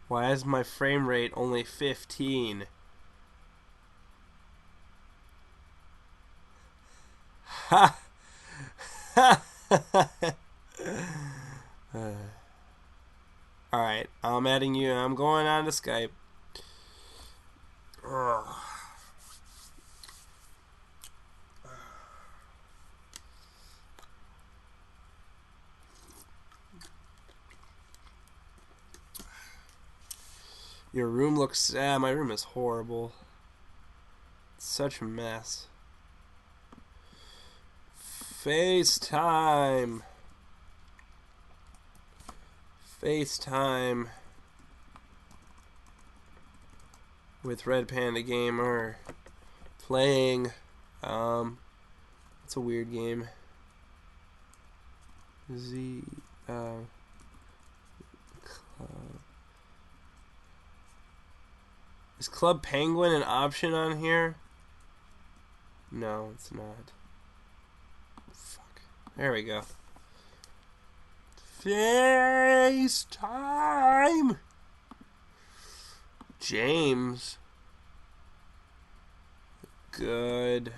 Why is my frame rate only 15? Ha! Alright, I'm adding you. I'm going on to Skype. Ugh. Your room looks... my room is horrible. It's such a mess. FaceTime. FaceTime. With RedPandaGamer. Playing. It's a weird game. Club. Is Club Penguin an option on here? No, it's not. Fuck. There we go. FaceTime! James. Good.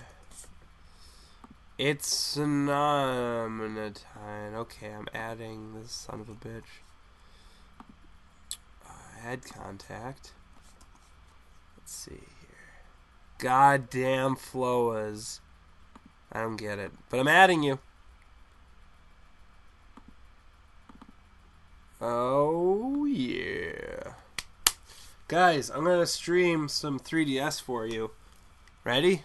It's time. Okay, I'm adding this son of a bitch. Add contact. Let's see here. Goddamn Floas. I don't get it. But I'm adding you. Oh, yeah. Guys, I'm going to stream some 3DS for you. Ready?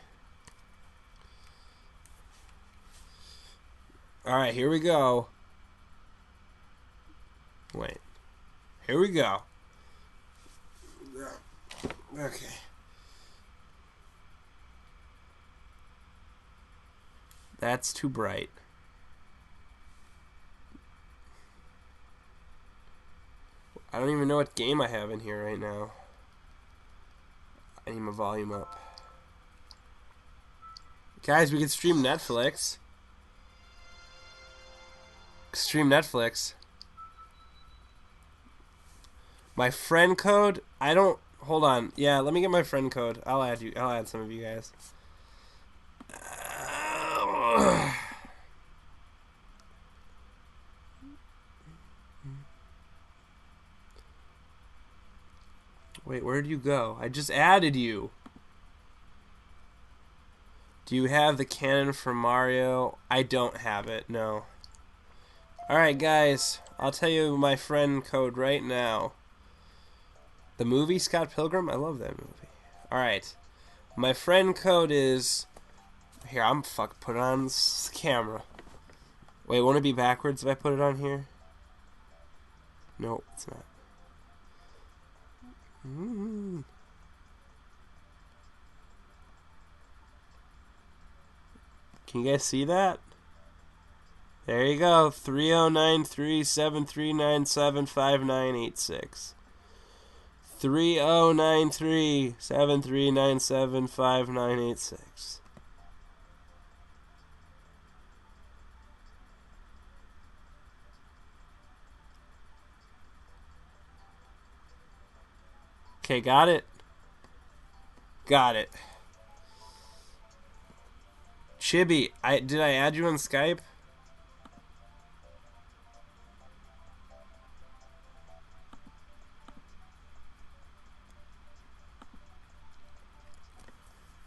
Alright, here we go. Wait. Here we go. Okay. That's too bright. I don't even know what game I have in here right now. I need my volume up. Guys, we can stream Netflix. Stream Netflix. My friend code? I don't... Hold on. Yeah, let me get my friend code. I'll add you. I'll add some of you guys. Wait, where'd you go? I just added you. Do you have the cannon for Mario? I don't have it, no. Alright, guys. I'll tell you my friend code right now. The movie Scott Pilgrim? I love that movie. Alright. My friend code is... Here, I'm put it on this camera. Wait, won't it be backwards if I put it on here? No, it's not. Can you guys see that? There you go. 3093-7397-5986. 3093-7397-5986. Okay, got it? Got it. Chibi, did I add you on Skype?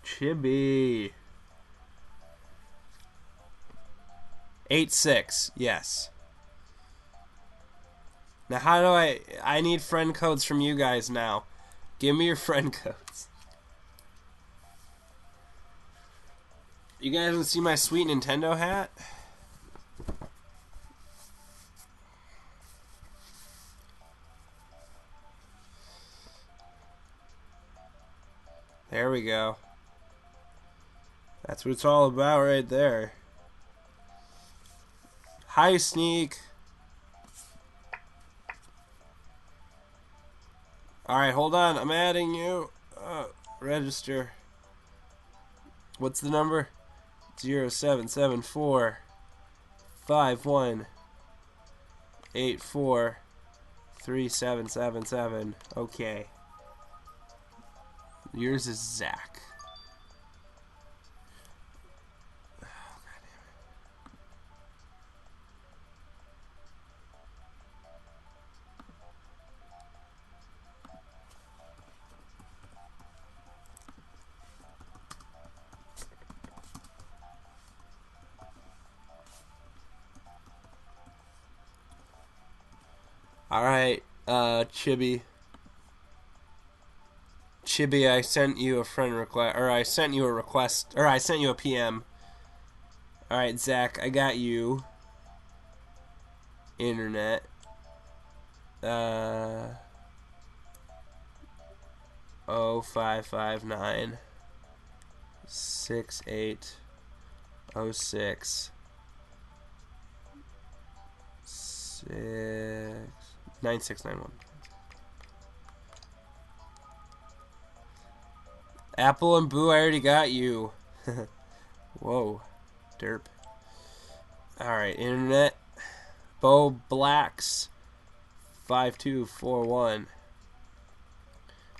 Chibi. 86, yes. Now how do I need friend codes from you guys now. Give me your friend codes. You guys want to see my sweet Nintendo hat? There we go. That's what it's all about right there. Hi, Sneak. Alright, hold on. I'm adding you. Register. What's the number? 0774 51 84 3777. Okay. Yours is Zach. Alright, Chibi. Chibi, I sent you a friend request, or I sent you a request, or I sent you a PM. Alright, Zach, I got you. Internet. 0559 6806 9691. Apple and Boo, I already got you. Whoa, derp. Alright, internet. Bo Blacks 5241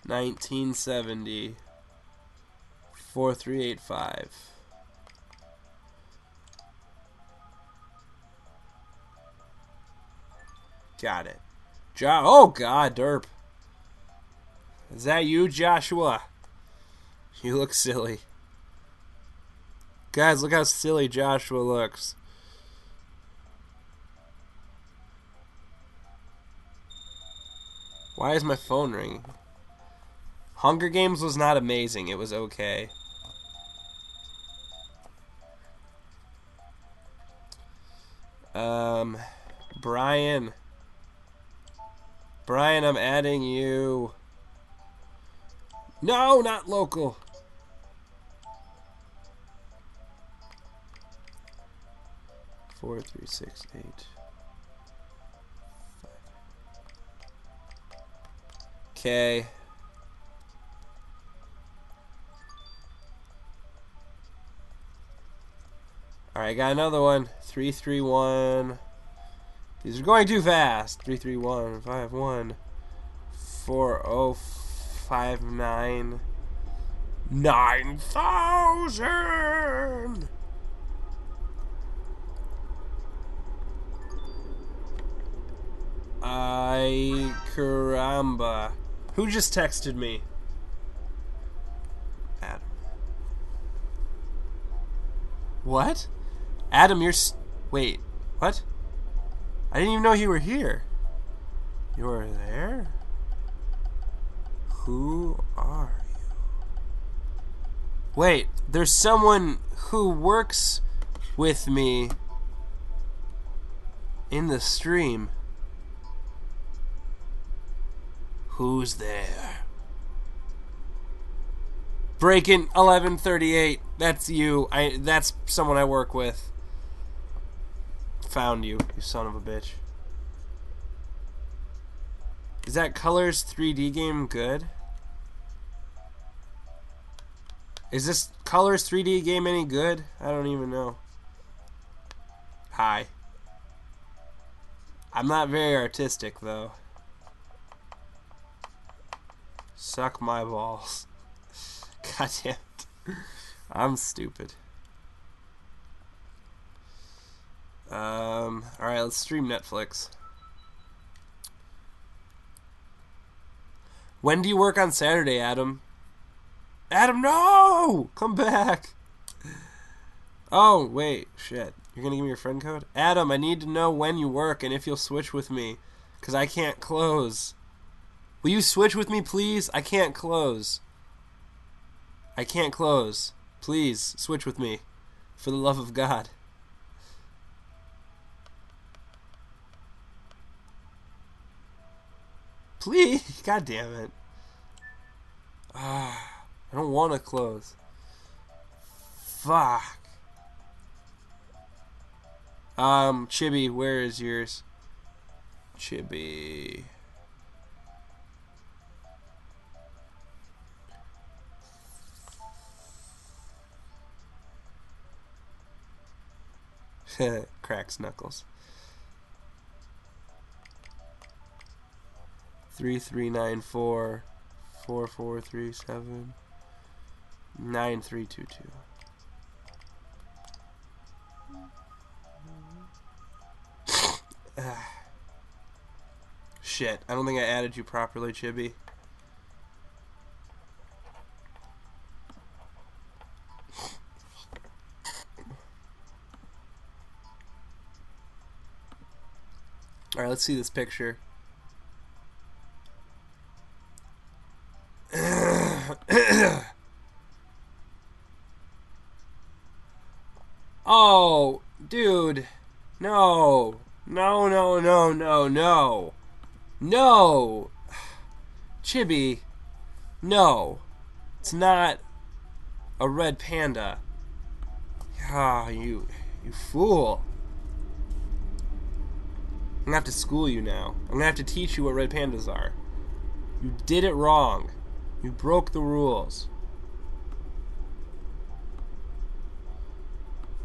1970 4385. Got it. Oh god, derp. Is that you, Joshua? You look silly. Guys, look how silly Joshua looks. Why is my phone ringing? Hunger Games was not amazing. It was okay. Brian. Brian, I'm adding you. No, not local. Four, three, six, eight. Okay. Alright, got another one. 331. These are going too fast. 331 51 4059 9000. Ay caramba. Who just texted me? Adam. What? Adam, you're wait, what? I didn't even know you were here. You were there? Who are you? Wait, there's someone who works with me in the stream. Who's there? Breaking 1138. That's you. That's someone I work with. Found you, you son of a bitch. Is that Colors 3D game good? Is this Colors 3D game any good? I don't even know. Hi. I'm not very artistic though. Suck my balls. God damn it. I'm stupid. Alright, let's stream Netflix. When do you work on Saturday, Adam? Adam, no! Come back! Oh, wait, shit. You're gonna give me your friend code? Adam, I need to know when you work and if you'll switch with me. Because I can't close. Will you switch with me, please? I can't close. I can't close. Please, switch with me. For the love of God. Please! God damn it. I don't want to close. Fuck. Chibi, where is yours? Chibi. Cracks knuckles. 3394 4437 9322. Shit, I don't think I added you properly, Chibi. Alright, let's see this picture. Oh, dude. No. No, no, no, no, no. No. Chibi. No. It's not a red panda. Ah, you fool. I'm gonna have to school you now. I'm gonna have to teach you what red pandas are. You did it wrong. You broke the rules.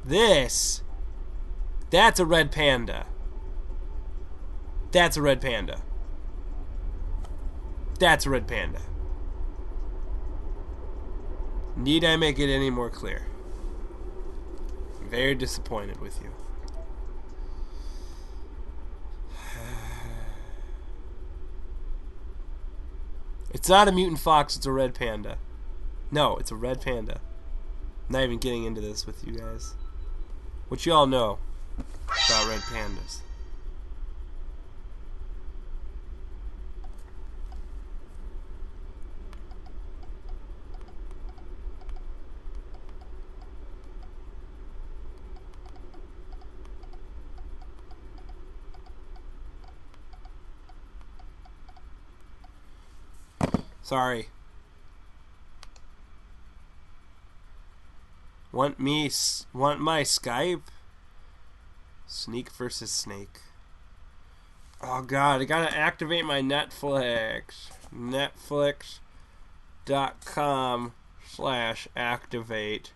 That's a red panda. That's a red panda. That's a red panda. Need I make it any more clear? I'm very disappointed with you. It's not a mutant fox, it's a red panda. No, it's a red panda. I'm not even getting into this with you guys. What you all know about red pandas. Sorry. Want my Skype? Sneak versus Snake. Oh god, I gotta activate my Netflix. Netflix.com/activate.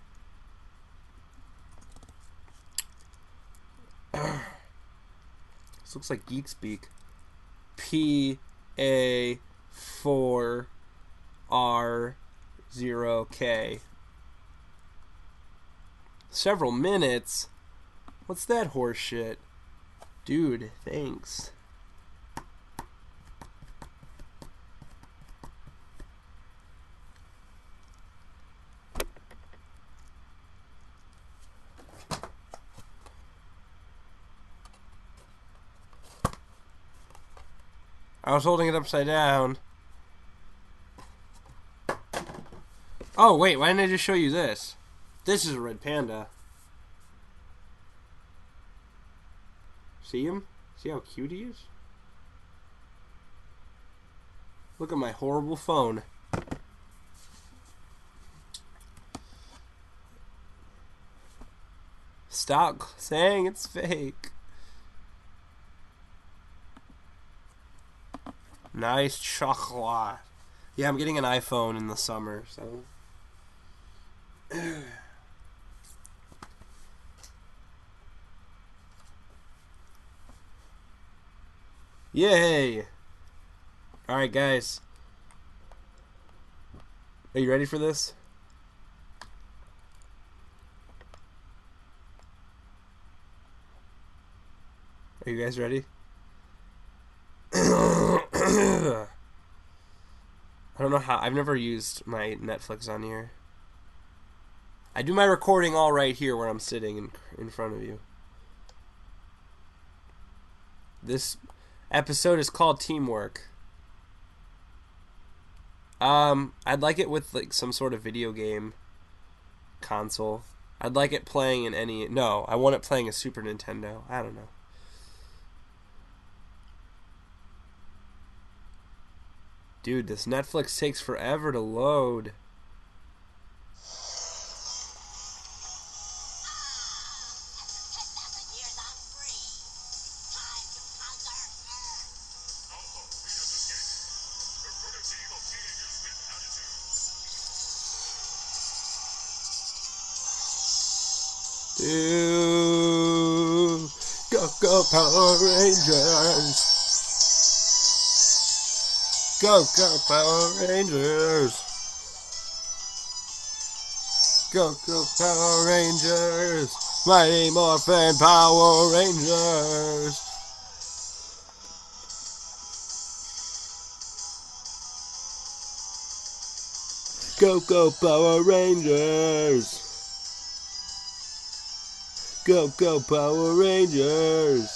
This looks like geek speak. PA4R0K. Several minutes? What's that horse shit? Dude, thanks. I was holding it upside down. Oh, wait, why didn't I just show you this? This is a red panda. See him? See how cute he is? Look at my horrible phone. Stop saying it's fake. Nice chocolate. Yeah, I'm getting an iPhone in the summer, so... Yay! Alright, guys. Are you ready for this? Are you guys ready? I don't know how. I've never used my Netflix on here. I do my recording all right here where I'm sitting in front of you. This episode is called Teamwork. I'd like it with like some sort of video game console. I'd like it playing in any... No, I want it playing a Super Nintendo. I don't know. Dude, this Netflix takes forever to load. Dude, go Power Rangers! Go, go, Power Rangers! Go, go, Power Rangers! Mighty Morphin Power Rangers! Go, go, Power Rangers! Go, go, Power Rangers!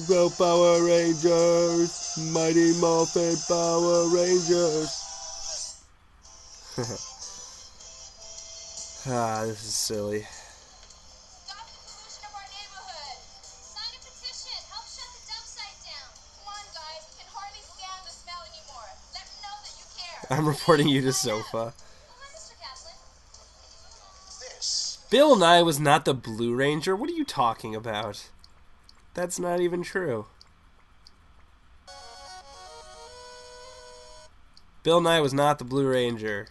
Go, Power Rangers! Mighty Morphin Power Rangers! This is silly. Stop the pollution of our neighborhood. Sign a petition. Help shut the dump site down. Come on, guys. We can hardly stand the smell anymore. Let me know that you care. I'm reporting you to Sofa. Oh, hi, Mr. Kaplan. Bill Nye was not the Blue Ranger. What are you talking about? That's not even true. Bill Nye was not the Blue Ranger.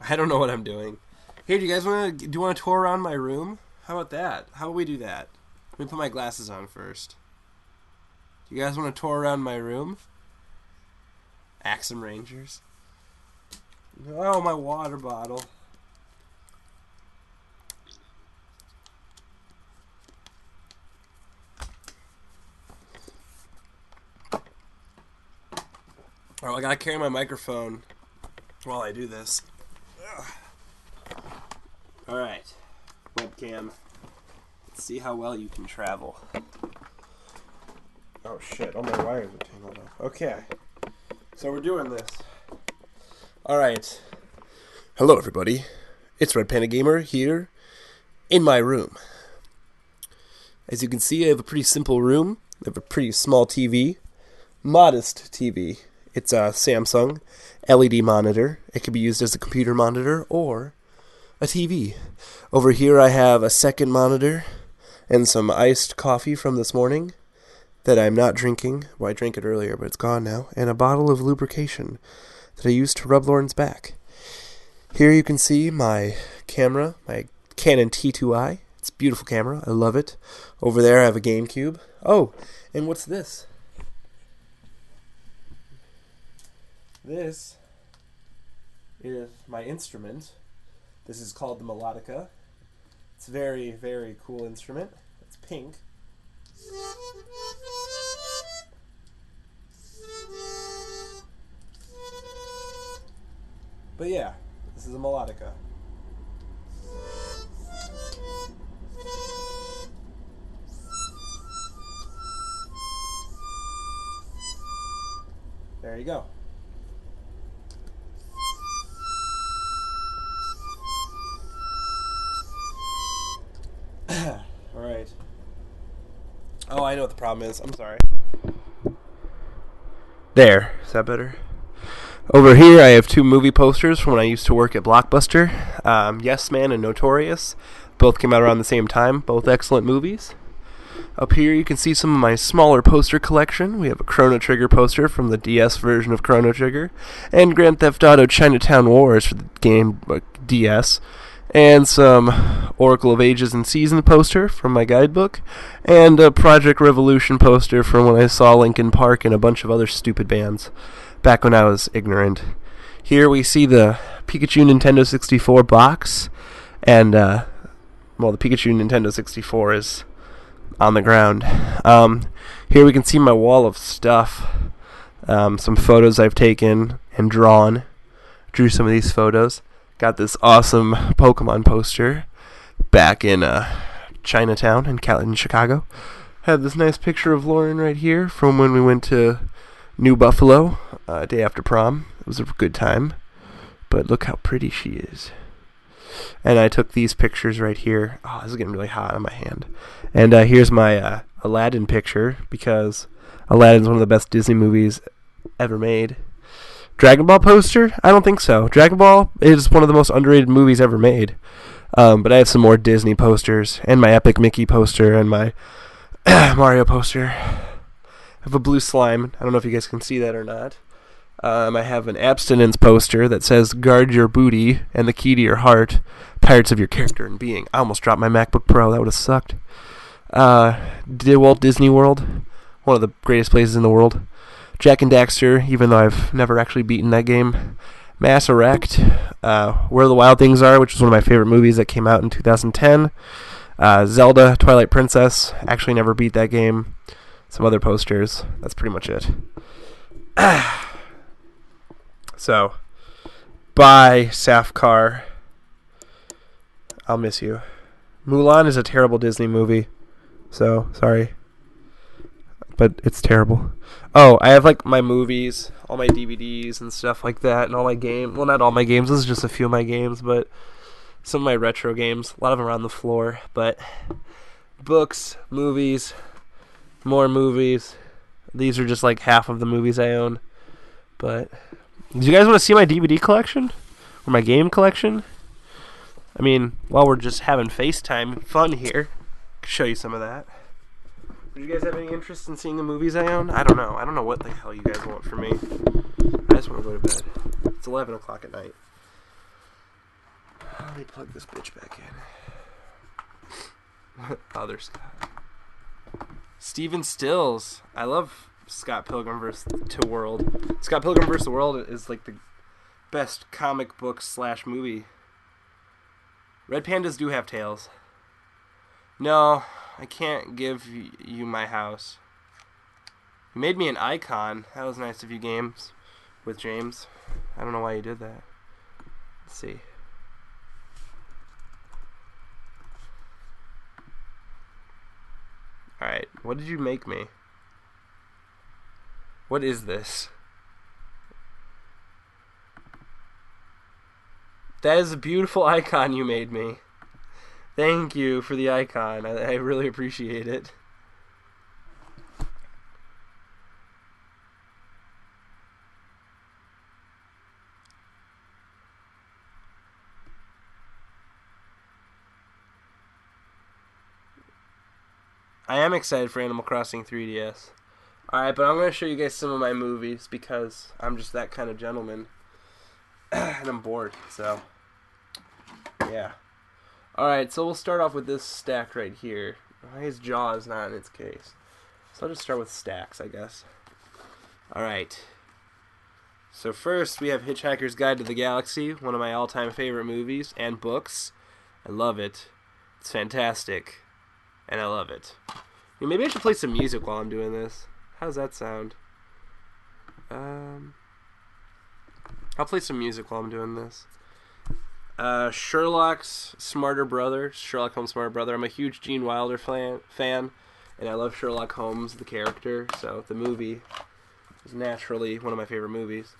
I don't know what I'm doing. Hey, do you want to tour around my room? How about that? How about we do that? Let me put my glasses on first. Do you guys want to tour around my room? Axum Rangers. Oh, my water bottle. Oh, I gotta carry my microphone while I do this. Alright, webcam. Let's see how well you can travel. Oh shit, all my wires are tangled up. Okay, so we're doing this. Alright. Hello everybody, it's RedPandaGamer here in my room. As you can see, I have a pretty simple room. I have a pretty small TV. Modest TV. It's a Samsung LED monitor. It can be used as a computer monitor or a TV. Over here I have a second monitor and some iced coffee from this morning that I'm not drinking. Well, I drank it earlier, but it's gone now. And a bottle of lubrication that I used to rub Lauren's back. Here you can see my camera, my Canon T2i. It's a beautiful camera. I love it. Over there I have a GameCube. Oh, and what's this? This is my instrument. This is called the melodica. It's a very, very cool instrument. It's pink. But yeah, this is a melodica. There you go. Alright. Oh, I know what the problem is. I'm sorry. There. Is that better? Over here, I have two movie posters from when I used to work at Blockbuster. Yes Man and Notorious. Both came out around the same time. Both excellent movies. Up here, you can see some of my smaller poster collection. We have a Chrono Trigger poster from the DS version of Chrono Trigger, and Grand Theft Auto Chinatown Wars for the game DS, and some Oracle of Ages and Seasons poster from my guidebook, and a Project Revolution poster from when I saw Linkin Park and a bunch of other stupid bands back when I was ignorant. Here we see the Pikachu Nintendo 64 box, and, the Pikachu Nintendo 64 is on the ground. Here we can see my wall of stuff. Some photos I've taken and drawn. Drew some of these photos. Got this awesome Pokemon poster back in Chinatown in Chicago. Have this nice picture of Lauren right here from when we went to New Buffalo day after prom. It was a good time. But look how pretty she is. and I took these pictures right here. Oh, this is getting really hot on my hand. And here's my Aladdin picture, because Aladdin's one of the best Disney movies ever made. Dragon Ball poster? I don't think so. Dragon Ball is one of the most underrated movies ever made. But I have some more Disney posters, and my Epic Mickey poster, and my Mario poster. I have a blue slime. I don't know if you guys can see that or not. I have an abstinence poster that says "Guard your booty and the key to your heart, pirates of your character and being." I almost dropped my MacBook Pro. That would have sucked. Walt Disney World, one of the greatest places in the world. Jack and Daxter, even though I've never actually beaten that game. Mass Effect, Where the Wild Things Are, which was one of my favorite movies that came out in 2010. Zelda, Twilight Princess, actually never beat that game. Some other posters. That's pretty much it. So, bye, Safkar. I'll miss you. Mulan is a terrible Disney movie, so sorry, but it's terrible. Oh, I have like my movies, all my DVDs and stuff like that, and all my games. Well, not all my games. This is just a few of my games, but some of my retro games. A lot of them are on the floor, but books, movies, more movies. These are just like half of the movies I own. But do you guys want to see my DVD collection or my game collection? I mean, while we're just having FaceTime fun here, I can show you some of that. Do you guys have any interest in seeing the movies I own? I don't know. I don't know what the hell you guys want from me. I just want to go to bed. It's 11 o'clock at night. Let me plug this bitch back in. Other Scott. Steven Stills. I love Scott Pilgrim vs. the World. Scott Pilgrim vs. the World is like the best comic book / movie. Red pandas do have tails. No, I can't give you my house. You made me an icon. That was nice of you, Games, with James. I don't know why you did that. Let's see. Alright, what did you make me? What is this? That is a beautiful icon you made me. Thank you for the icon. I really appreciate it. I am excited for Animal Crossing 3DS. Alright, but I'm going to show you guys some of my movies because I'm just that kind of gentleman. And I'm bored, so yeah. Alright, so we'll start off with this stack right here. His jaw is not in its case. So I'll just start with stacks, I guess. Alright. So first, we have Hitchhiker's Guide to the Galaxy, one of my all-time favorite movies and books. I love it. It's fantastic. And I love it. Maybe I should play some music while I'm doing this. How's that sound? I'll play some music while I'm doing this. Sherlock's Smarter Brother. Sherlock Holmes' Smarter Brother. I'm a huge Gene Wilder fan, and I love Sherlock Holmes, the character, so the movie is naturally one of my favorite movies.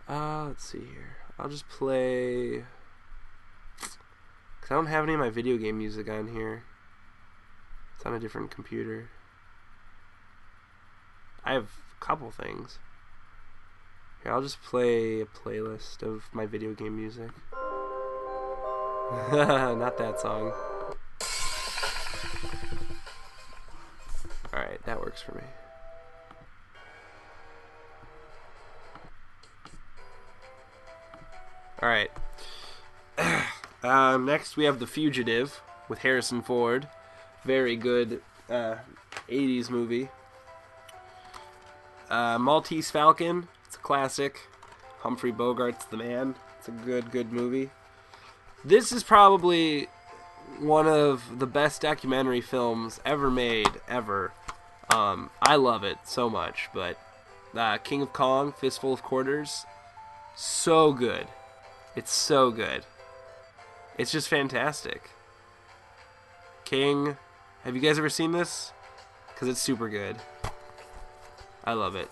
Let's see here. I'll just play... because I don't have any of my video game music on here. It's on a different computer. I have a couple things. Here, I'll just play a playlist of my video game music. Not that song. Alright, that works for me. Alright. Next we have The Fugitive with Harrison Ford. Very good 80s movie. Maltese Falcon. It's a classic. Humphrey Bogart's the man. It's a good movie. This is probably one of the best documentary films ever made, ever. I love it so much, but King of Kong, Fistful of Quarters, so good. It's so good. It's just fantastic. King, have you guys ever seen this? Because it's super good. I love it.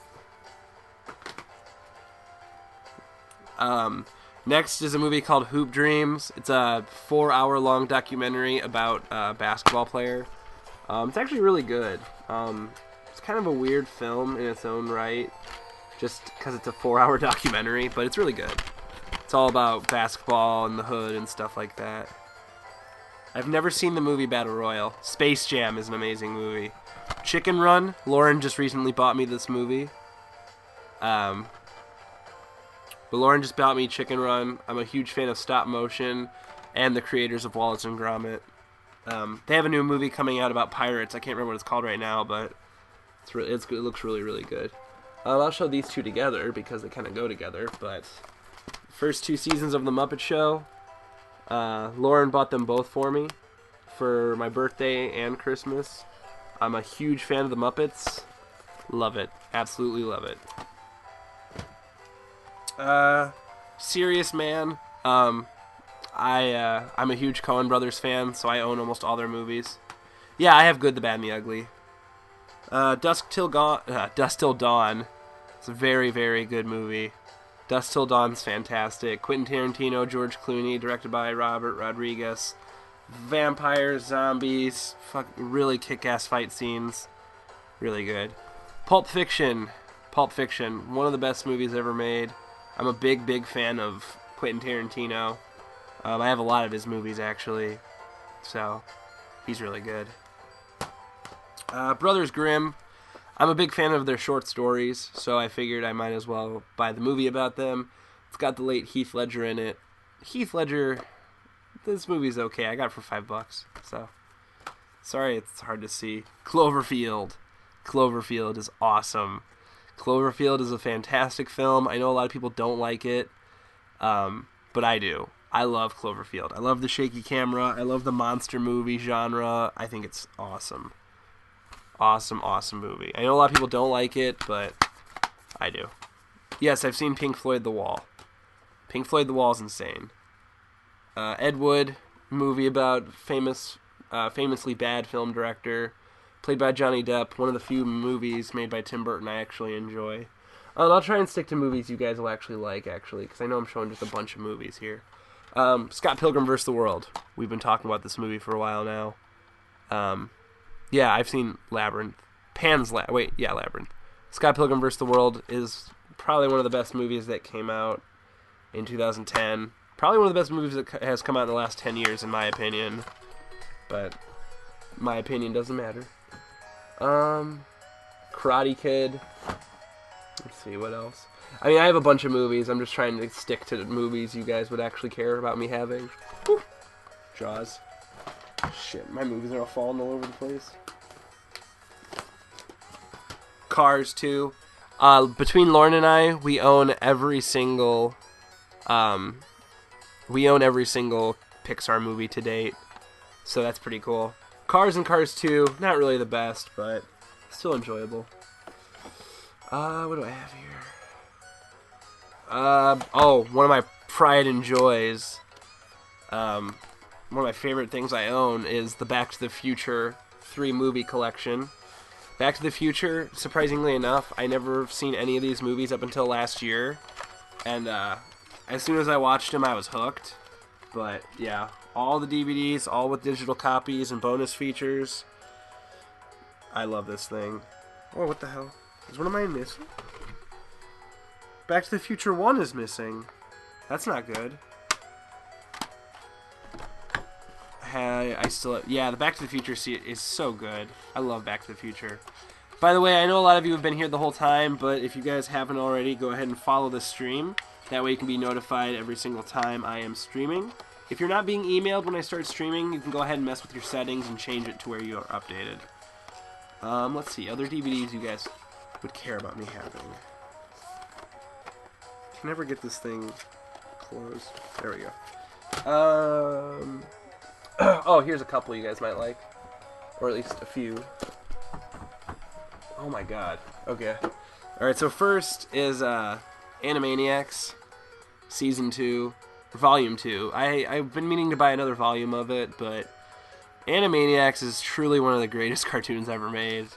Next is a movie called Hoop Dreams. It's a 4-hour-long documentary about a basketball player. It's actually really good. It's kind of a weird film in its own right, just because it's a 4-hour documentary, but it's really good. It's all about basketball and the hood and stuff like that. I've never seen the movie Battle Royale. Space Jam is an amazing movie. Chicken Run. Lauren just recently bought me this movie. But Lauren just bought me Chicken Run. I'm a huge fan of stop motion and the creators of Wallace and Gromit. They have a new movie coming out about pirates. I can't remember what it's called right now, but it looks really, really good. I'll show these two together because they kind of go together. But first 2 seasons of The Muppet Show, Lauren bought them both for me for my birthday and Christmas. I'm a huge fan of The Muppets. Love it. Absolutely love it. Serious Man. I'm a huge Coen Brothers fan, so I own almost all their movies. Yeah, I have Good, the Bad, and the Ugly. Dusk Till Dawn. It's a very, very good movie. Dusk Till Dawn's fantastic. Quentin Tarantino, George Clooney, directed by Robert Rodriguez. Vampires, zombies, really kick-ass fight scenes. Really good. Pulp Fiction. One of the best movies ever made. I'm a big, big fan of Quentin Tarantino. I have a lot of his movies, actually. So, he's really good. Brothers Grimm. I'm a big fan of their short stories, so I figured I might as well buy the movie about them. It's got the late Heath Ledger in it. Heath Ledger, this movie's okay. I got it for $5, so sorry it's hard to see. Cloverfield is awesome. Cloverfield is a fantastic film. I know a lot of people don't like it, but I do. I love Cloverfield. I love the shaky camera. I love the monster movie genre. I think it's awesome. Awesome movie. I know a lot of people don't like it, but I do. Yes, I've seen Pink Floyd The Wall. Pink Floyd The Wall is insane. Ed Wood, movie about famously bad film director, played by Johnny Depp. One of the few movies made by Tim Burton I actually enjoy. I'll try and stick to movies you guys will actually like, because I know I'm showing just a bunch of movies here. Scott Pilgrim vs. the World. We've been talking about this movie for a while now. Yeah, I've seen Labyrinth. Labyrinth. Scott Pilgrim vs. the World is probably one of the best movies that came out in 2010. Probably one of the best movies that has come out in the last 10 years, in my opinion. But my opinion doesn't matter. Karate Kid. Let's see, what else? I mean, I have a bunch of movies. I'm just trying to stick to movies you guys would actually care about me having. Whew. Jaws. Shit, my movies are all falling all over the place. Cars 2. Between Lauren and I, we own every single Pixar movie to date. So that's pretty cool. Cars and Cars 2, not really the best, but still enjoyable. What do I have here? One of my pride and joys. One of my favorite things I own is the Back to the Future 3 movie collection. Back to the Future, surprisingly enough, I never seen any of these movies up until last year. And as soon as I watched them, I was hooked. But yeah, all the DVDs, all with digital copies and bonus features. I love this thing. Oh, what the hell? Is one of mine missing? Back to the Future 1 is missing. That's not good. The Back to the Future is so good. I love Back to the Future. By the way, I know a lot of you have been here the whole time, but if you guys haven't already, go ahead and follow the stream. That way you can be notified every single time I am streaming. If you're not being emailed when I start streaming, you can go ahead and mess with your settings and change it to where you are updated. Let's see, other DVDs you guys would care about me having. I can never get this thing closed. There we go. Oh, here's a couple you guys might like. Or at least a few. Oh my god. Okay. Alright, so first is Animaniacs Season 2, Volume 2. I've been meaning to buy another volume of it, but Animaniacs is truly one of the greatest cartoons ever made.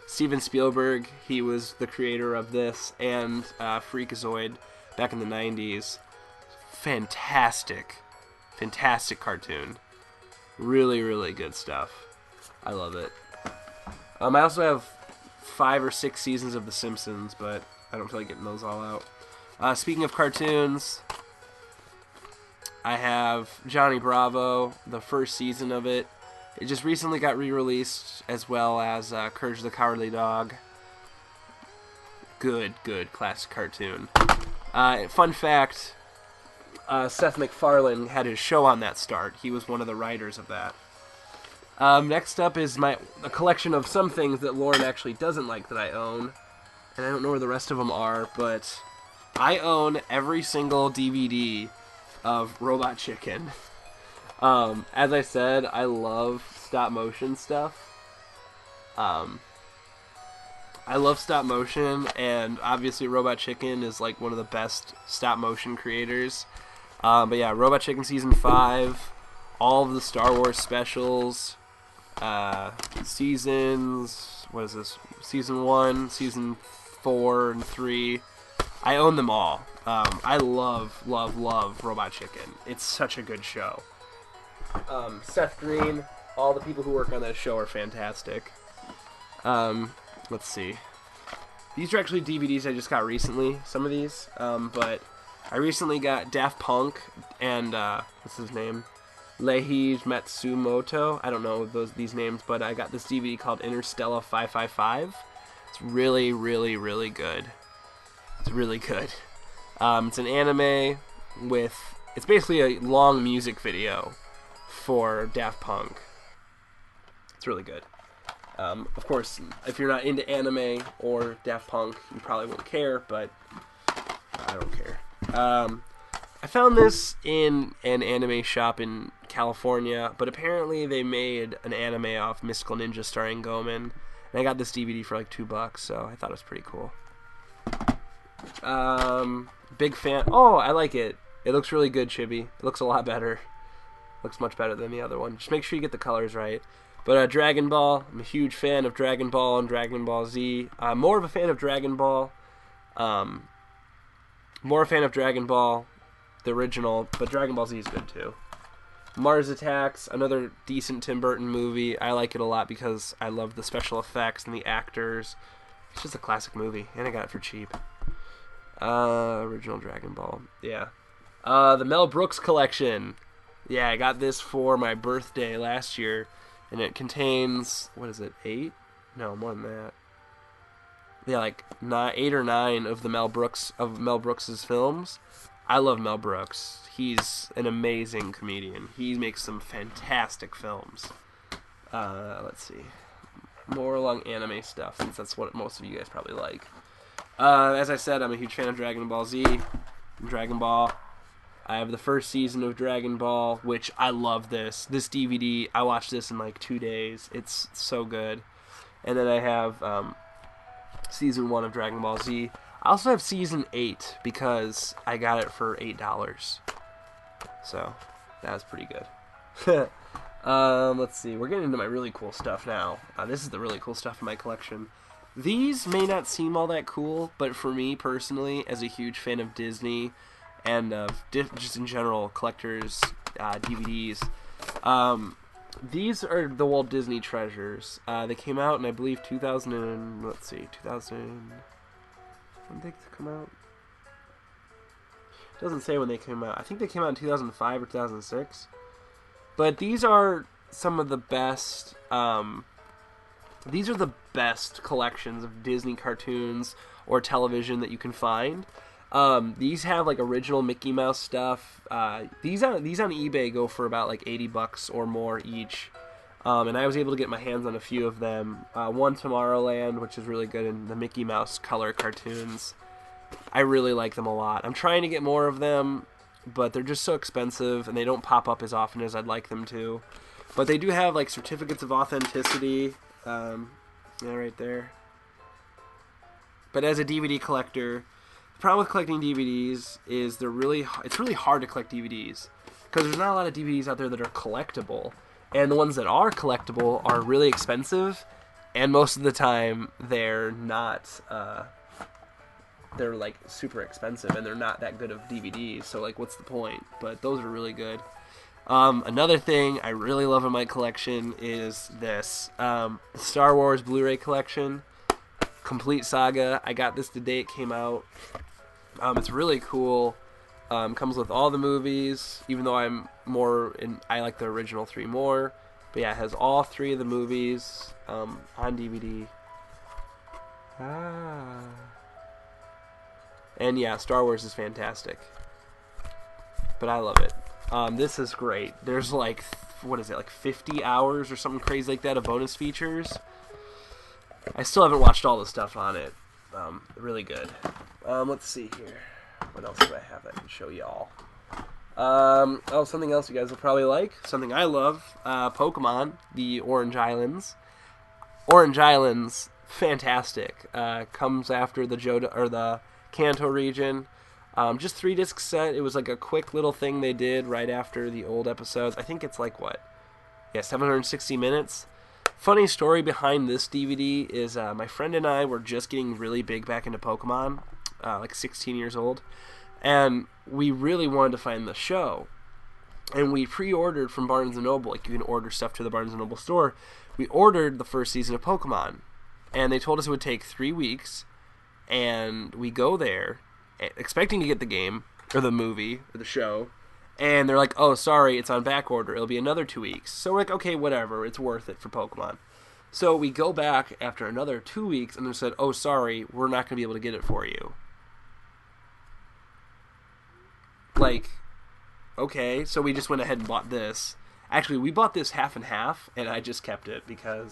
Steven Spielberg, he was the creator of this, and Freakazoid back in the 90s. fantastic, fantastic cartoon. Really, really good stuff. I love it. I also have 5 or 6 seasons of The Simpsons, but I don't feel like getting those all out. Speaking of cartoons, I have Johnny Bravo, the first season of it. It just recently got re-released, as well as Courage the Cowardly Dog. Good classic cartoon. Fun fact, Seth MacFarlane had his show on that start. He was one of the writers of that. Next up is a collection of some things that Lauren actually doesn't like that I own. And I don't know where the rest of them are, but I own every single DVD of Robot Chicken. As I said, I love stop motion stuff. I love stop motion, and obviously Robot Chicken is like one of the best stop motion creators. But yeah, Robot Chicken Season 5, all of the Star Wars specials, seasons, what is this? Season 1, Season 4, and 3. I own them all. I love Robot Chicken. It's such a good show. Seth Green, all the people who work on that show are fantastic. Let's see. These are actually DVDs I just got recently, some of these. But I recently got Daft Punk and, what's his name? Leiji Matsumoto. I don't know these names, but I got this DVD called Interstellar 555. It's really, really, really good. It's really good. It's an anime with... It's basically a long music video for Daft Punk. It's really good. Of course, if you're not into anime or Daft Punk, you probably won't care, but I don't care. I found this in an anime shop in California, but apparently they made an anime off Mystical Ninja starring Gomen, and I got this DVD for like $2, so I thought it was pretty cool. Big fan. Oh, I like it. It looks really good, Chibi. It looks a lot better. Looks much better than the other one. Just make sure you get the colors right. But Dragon Ball, I'm a huge fan of Dragon Ball and Dragon Ball Z. I'm more of a fan of Dragon Ball. More a fan of Dragon Ball, the original, but Dragon Ball Z is good too. Mars Attacks, another decent Tim Burton movie. I like it a lot because I love the special effects and the actors. It's just a classic movie, and I got it for cheap. Original Dragon Ball, yeah. The Mel Brooks collection. Yeah, I got this for my birthday last year, and it contains, what is it, 8? No, more than that. Yeah, like 8 or 9 of Mel Brooks's films. I love Mel Brooks. He's an amazing comedian. He makes some fantastic films. Let's see. More along anime stuff, since that's what most of you guys probably like. As I said, I'm a huge fan of Dragon Ball Z, Dragon Ball. I have the first season of Dragon Ball, which I love this. This DVD, I watched this in like 2 days. It's so good. And then I have Season 1 of Dragon Ball Z. I also have Season 8 because I got it for $8. So, that was pretty good. Let's see. We're getting into my really cool stuff now. This is the really cool stuff in my collection. These may not seem all that cool, but for me personally, as a huge fan of Disney and just in general collectors DVDs, these are the Walt Disney Treasures. They came out in, I believe, 2000 and, let's see, 2000. When did they come out? It doesn't say when they came out. I think they came out in 2005 or 2006. But these are some of the best. These are the best collections of Disney cartoons or television that you can find. These have like original Mickey Mouse stuff. These on eBay go for about like $80 or more each. And I was able to get my hands on a few of them. One Tomorrowland, which is really good, in the Mickey Mouse color cartoons. I really like them a lot. I'm trying to get more of them, but they're just so expensive, and they don't pop up as often as I'd like them to. But they do have like certificates of authenticity. Yeah, right there. But as a DVD collector, the problem with collecting DVDs is it's really hard to collect DVDs because there's not a lot of DVDs out there that are collectible, and the ones that are collectible are really expensive, and most of the time they're not they're like super expensive and they're not that good of DVDs. So like, what's the point? But those are really good. Another thing I really love in my collection is this Star Wars Blu-ray collection, Complete Saga. I got this the day it came out. It's really cool. Comes with all the movies, even though I like the original 3 more. But yeah, it has all 3 of the movies on DVD. And yeah, Star Wars is fantastic. But I love it. This is great. There's like, what is it, like 50 hours or something crazy like that of bonus features. I still haven't watched all the stuff on it. Really good. Let's see here. What else do I have that I can show y'all? Oh, something else you guys will probably like. Something I love. Pokemon, the Orange Islands. Orange Islands, fantastic. Comes after the the Kanto region. Just 3-disc set. It was like a quick little thing they did right after the old episodes. I think it's like, what? Yeah, 760 minutes. Funny story behind this DVD is my friend and I were just getting really big back into Pokemon, like 16 years old, and we really wanted to find the show. And we pre-ordered from Barnes & Noble. Like, you can order stuff to the Barnes & Noble store. We ordered the first season of Pokemon, and they told us it would take 3 weeks, and we go there expecting to get the game, or the movie, or the show, and they're like, oh, sorry, it's on back order. It'll be another 2 weeks. So we're like, okay, whatever. It's worth it for Pokemon. So we go back after another 2 weeks, and they said, oh, sorry, we're not going to be able to get it for you. Like, okay, so we just went ahead and bought this. Actually, we bought this half and half, and I just kept it because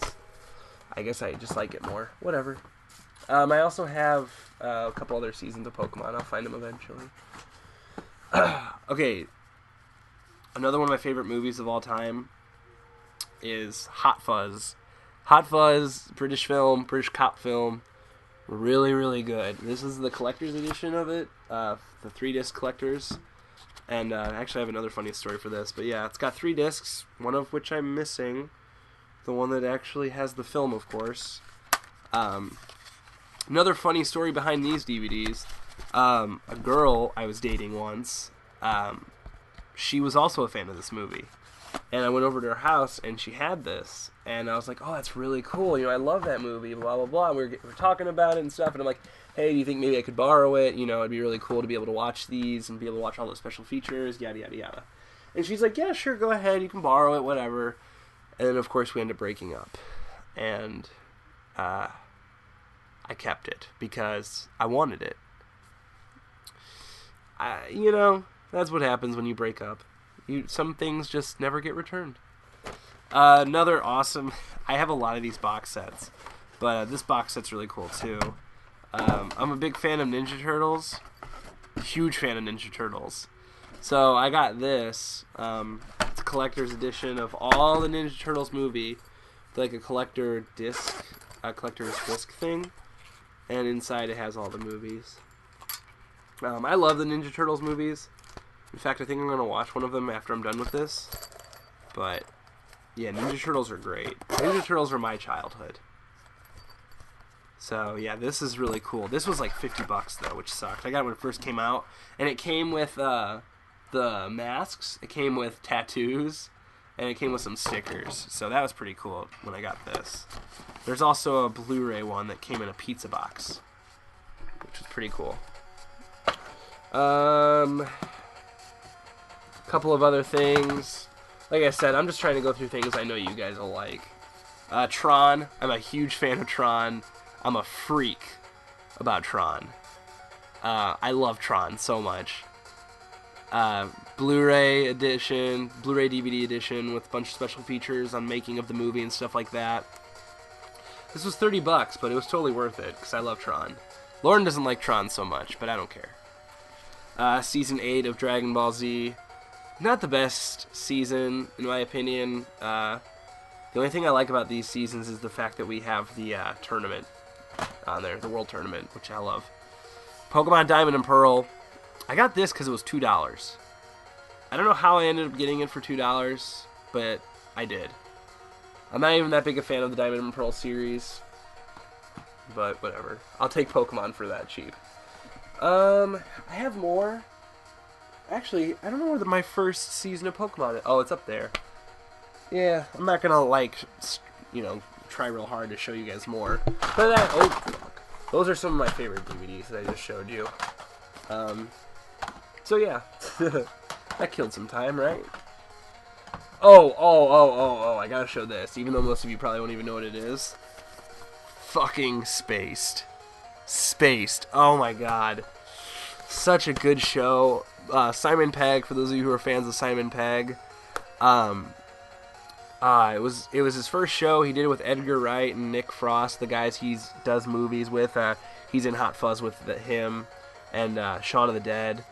I guess I just like it more. Whatever. I also have a couple other seasons of Pokemon. I'll find them eventually. Okay. Another one of my favorite movies of all time is Hot Fuzz. Hot Fuzz, British film, British cop film. Really, really good. This is the collector's edition of it. The 3-disc collectors. And actually I have another funny story for this. But yeah, it's got 3 discs, one of which I'm missing. The one that actually has the film, of course. Another funny story behind these DVDs. A girl I was dating once, she was also a fan of this movie. And I went over to her house, and she had this. And I was like, oh, that's really cool. You know, I love that movie, blah, blah, blah. And we're talking about it and stuff. And I'm like, hey, do you think maybe I could borrow it? You know, it'd be really cool to be able to watch these and be able to watch all the special features, yada, yada, yada. And she's like, yeah, sure, go ahead. You can borrow it, whatever. And then, of course, we ended up breaking up. And I kept it because I wanted it. You know, that's what happens when you break up. Some things just never get returned. Another awesome... I have a lot of these box sets, but this box set's really cool, too. I'm a big fan of Ninja Turtles. Huge fan of Ninja Turtles. So I got this. It's a collector's edition of all the Ninja Turtles movie. It's like a collector's disc thing. And inside it has all the movies. I love the Ninja Turtles movies. In fact, I think I'm going to watch one of them after I'm done with this. But, yeah, Ninja Turtles are great. Ninja Turtles are my childhood. So, yeah, this is really cool. This was like $50, though, which sucked. I got it when it first came out. And it came with the masks. It came with tattoos. And it came with some stickers. So that was pretty cool when I got this. There's also a Blu-ray one that came in a pizza box, which was pretty cool. Couple of other things. Like I said, I'm just trying to go through things I know you guys will like. Tron. I'm a huge fan of Tron. I'm a freak about Tron. I love Tron so much. Blu-ray edition, Blu-ray DVD edition with a bunch of special features on making of the movie and stuff like that. This was $30, but it was totally worth it because I love Tron. Lauren doesn't like Tron so much, but I don't care. Season 8 of Dragon Ball Z. Not the best season, in my opinion. The only thing I like about these seasons is the fact that we have the tournament on there, the World Tournament, which I love. Pokemon Diamond and Pearl. I got this because it was $2. I don't know how I ended up getting it for $2, but I did. I'm not even that big a fan of the Diamond and Pearl series, but whatever. I'll take Pokemon for that cheap. I have more. Actually, I don't know where my first season of Pokemon is. Oh, it's up there. Yeah, I'm not gonna try real hard to show you guys more. But fuck. Those are some of my favorite DVDs that I just showed you. So yeah, that killed some time, right? Oh! I gotta show this, even though most of you probably won't even know what it is. Fucking Spaced. Spaced. Oh my god. Such a good show. Simon Pegg, for those of you who are fans of Simon Pegg, it was his first show. He did it with Edgar Wright and Nick Frost, the guys he does movies with. He's in Hot Fuzz with him and Shaun of the Dead.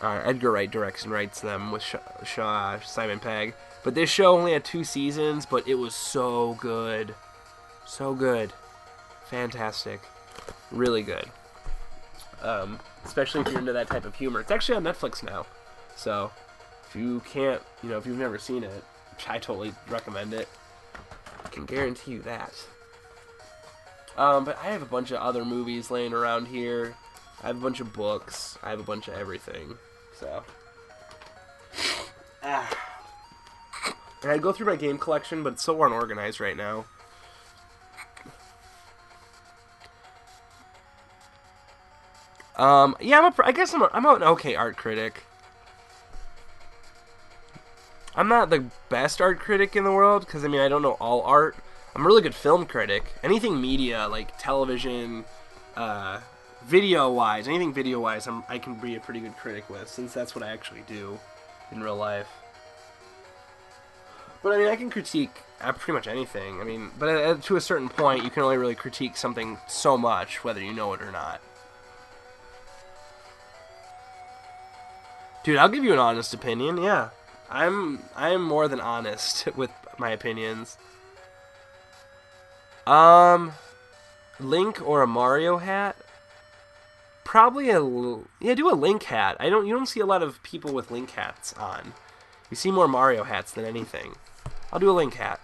Edgar Wright directs and writes them with Simon Pegg. But this show only had 2 seasons, but it was so good. So good. Fantastic. Really good. Especially if you're into that type of humor. It's actually on Netflix now. So, if you can't, if you've never seen it, I totally recommend it. I can guarantee you that. But I have a bunch of other movies laying around here. I have a bunch of books. I have a bunch of everything. So. And I go through my game collection, but it's so unorganized right now. Yeah, I guess I'm an okay art critic. I'm not the best art critic in the world, because, I don't know all art. I'm a really good film critic. Anything media, like television, video-wise, anything video-wise, I can be a pretty good critic with, since that's what I actually do in real life. But, I can critique pretty much anything. But to a certain point, you can only really critique something so much, whether you know it or not. Dude, I'll give you an honest opinion, yeah. I'm more than honest with my opinions. Link or a Mario hat? Probably do a Link hat. You don't see a lot of people with Link hats on. You see more Mario hats than anything. I'll do a Link hat.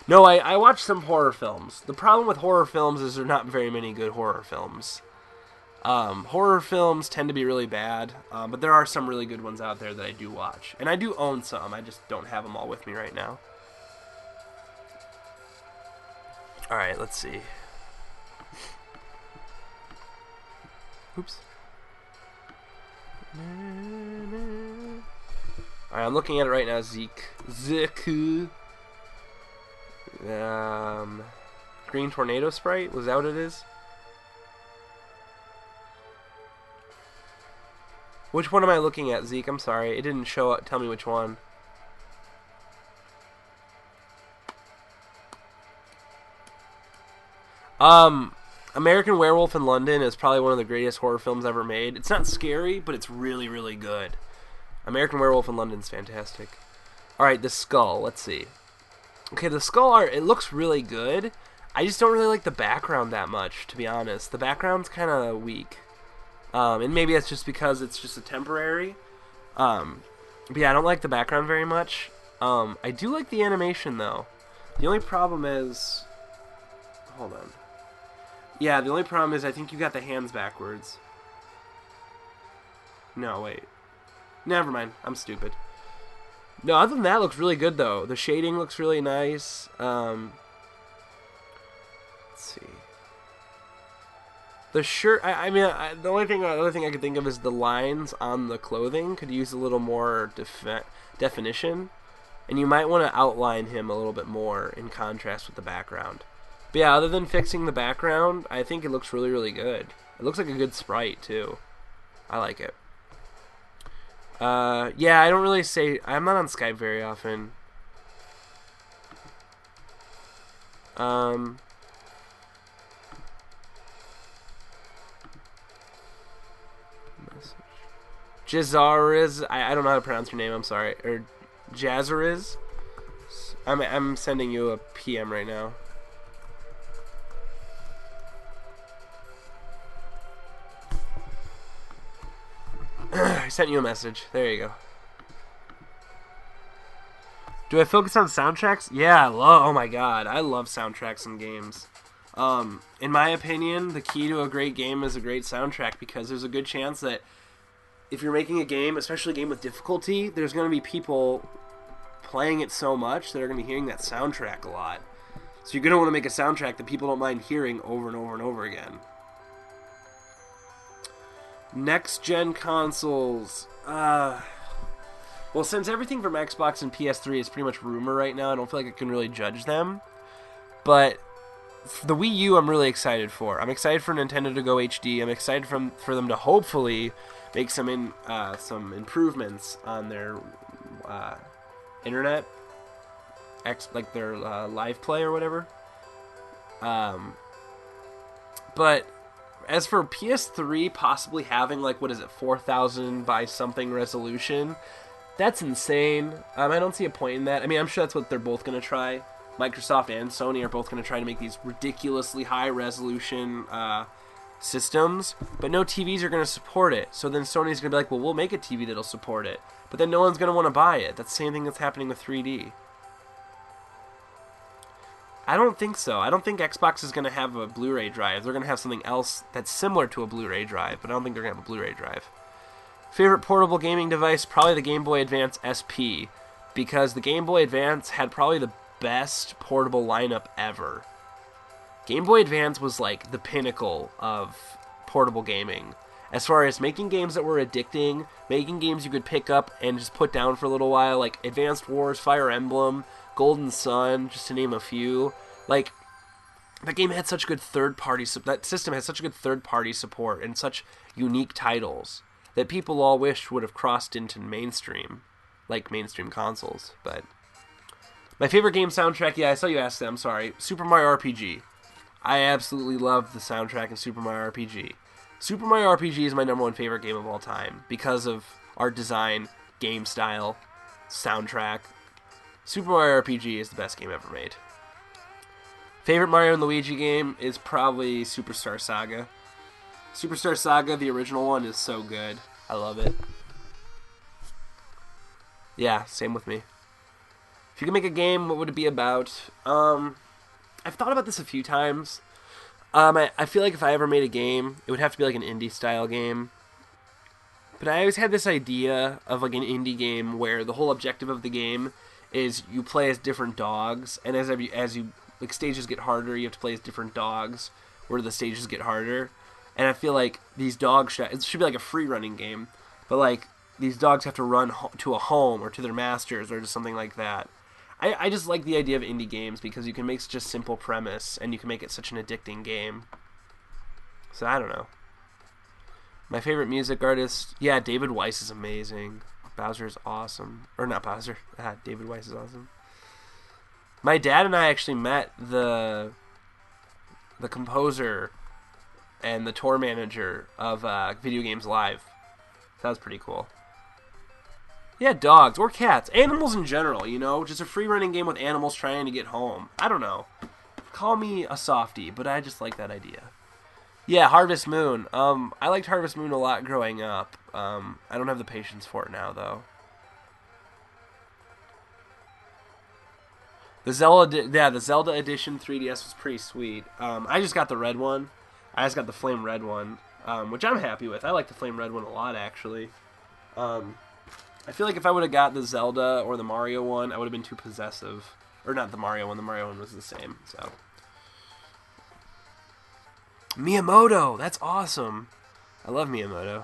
No, I watch some horror films. The problem with horror films is there are not very many good horror films. Horror films tend to be really bad, but there are some really good ones out there that I do watch. And I do own some, I just don't have them all with me right now. Alright, let's see. Oops. Alright, I'm looking at it right now, Zeke. Green Tornado Sprite? Was that what it is? Which one am I looking at, Zeke? I'm sorry. It didn't tell me which one. American Werewolf in London is probably one of the greatest horror films ever made. It's not scary, but it's really, really good. American Werewolf in London's fantastic. Alright, the skull. Let's see. Okay, the skull art, it looks really good. I just don't really like the background that much, to be honest. The background's kind of weak. And maybe that's just because it's just a temporary. But yeah, I don't like the background very much. I do like the animation, though. The only problem is... Hold on. Yeah, the only problem is I think you got the hands backwards. No, wait. Never mind. I'm stupid. No, other than that, it looks really good, though. The shading looks really nice. Let's see. The shirt, the only thing I could think of is the lines on the clothing could use a little more definition, and you might want to outline him a little bit more in contrast with the background. But yeah, other than fixing the background, I think it looks really, really good. It looks like a good sprite, too. I like it. Yeah, I don't really I'm not on Skype very often. Jazariz, I don't know how to pronounce your name, I'm sorry. Or Jazariz? I'm sending you a PM right now. I sent you a message. There you go. Do I focus on soundtracks? Yeah, oh my god. I love soundtracks in games. In my opinion, the key to a great game is a great soundtrack, because there's a good chance that if you're making a game, especially a game with difficulty, there's going to be people playing it so much that are going to be hearing that soundtrack a lot. So you're going to want to make a soundtrack that people don't mind hearing over and over and over again. Next gen consoles. Well, since everything from Xbox and PS3 is pretty much rumor right now, I don't feel like I can really judge them. But the Wii U, I'm really excited for. I'm excited for Nintendo to go HD. I'm excited for them to hopefully make some improvements on their internet, like their live play or whatever. But as for PS3 possibly having, like, 4,000 by something resolution, that's insane. I don't see a point in that. I mean, I'm sure that's what they're both going to try. Microsoft and Sony are both going to try to make these ridiculously high resolution systems, but no TVs are going to support it. So then Sony's going to be like, well, we'll make a TV that'll support it. But then no one's going to want to buy it. That's the same thing that's happening with 3D. I don't think so. I don't think Xbox is going to have a Blu-ray drive. They're going to have something else that's similar to a Blu-ray drive, but I don't think they're going to have a Blu-ray drive. Favorite portable gaming device? Probably the Game Boy Advance SP, because the Game Boy Advance had probably the best portable lineup ever. Game Boy Advance was like the pinnacle of portable gaming, as far as making games that were addicting, making games you could pick up and just put down for a little while, like Advanced Wars, Fire Emblem, Golden Sun, just to name a few. Like, that game had such good third-party... That system had such good third-party support and such unique titles that people all wished would have crossed into mainstream, like mainstream consoles. But my favorite game soundtrack, yeah, I saw you ask that, I'm sorry. Super Mario RPG. I absolutely love the soundtrack in Super Mario RPG. Super Mario RPG is my #1 favorite game of all time because of art design, game style, soundtrack. Super Mario RPG is the best game ever made. Favorite Mario and Luigi game is probably Superstar Saga. Superstar Saga, the original one, is so good. I love it. Yeah, same with me. If you could make a game, what would it be about? I've thought about this a few times. I feel like if I ever made a game, it would have to be like an indie-style game. But I always had this idea of like an indie game where the whole objective of the game is you play as different dogs, and as you like stages get harder, you have to play as different dogs, where the stages get harder. And I feel like these dogs it should be like a free running game, but like these dogs have to run to a home or to their masters or just something like that. I just like the idea of indie games because you can make such a simple premise and you can make it such an addicting game. So I don't know. My favorite music artist, yeah, David Weiss is amazing. Bowser is awesome. Or not Bowser. David Weiss is awesome. My dad and I actually met the composer and the tour manager of Video Games Live. So that was pretty cool. Yeah, dogs or cats. Animals in general, you know? Just a free-running game with animals trying to get home. I don't know. Call me a softie, but I just like that idea. Yeah, Harvest Moon. I liked Harvest Moon a lot growing up. I don't have the patience for it now, though. The Zelda Edition 3DS was pretty sweet. I just got the red one. I just got the Flame Red one, which I'm happy with. I like the Flame Red one a lot, actually. I feel like if I would have got the Zelda or the Mario one, I would have been too possessive. Or not the Mario one. The Mario one was the same, so... Miyamoto! That's awesome! I love Miyamoto.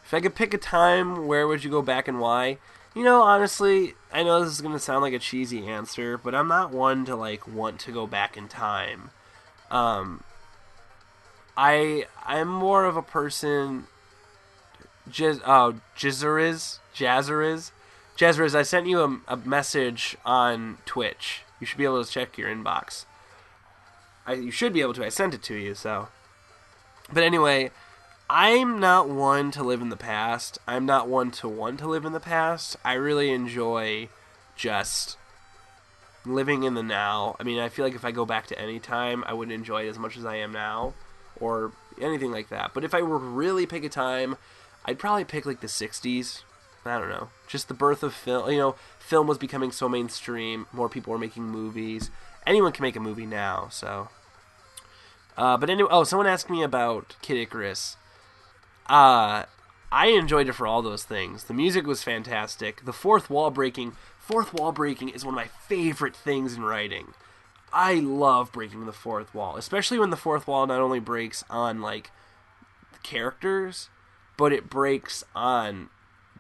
If I could pick a time, where would you go back and why? You know, honestly, I know this is going to sound like a cheesy answer, but I'm not one to, like, want to go back in time. I'm more of a person... Jazzeriz, I sent you a message on Twitch. You should be able to check your inbox. You should be able to. I sent it to you, so. But anyway, I'm not one to live in the past. I'm not one to want to live in the past. I really enjoy just living in the now. I mean, I feel like if I go back to any time, I wouldn't enjoy it as much as I am now, or anything like that. But if I were to really pick a time, I'd probably pick like the 60s. I don't know. Just the birth of film. You know, film was becoming so mainstream. More people were making movies. anyone can make a movie now. So, but anyway, oh, someone asked me about Kid Icarus. I enjoyed it for all those things. The music was fantastic. The fourth wall breaking is one of my favorite things in writing. I love breaking the fourth wall, especially when the fourth wall not only breaks on like characters, but it breaks on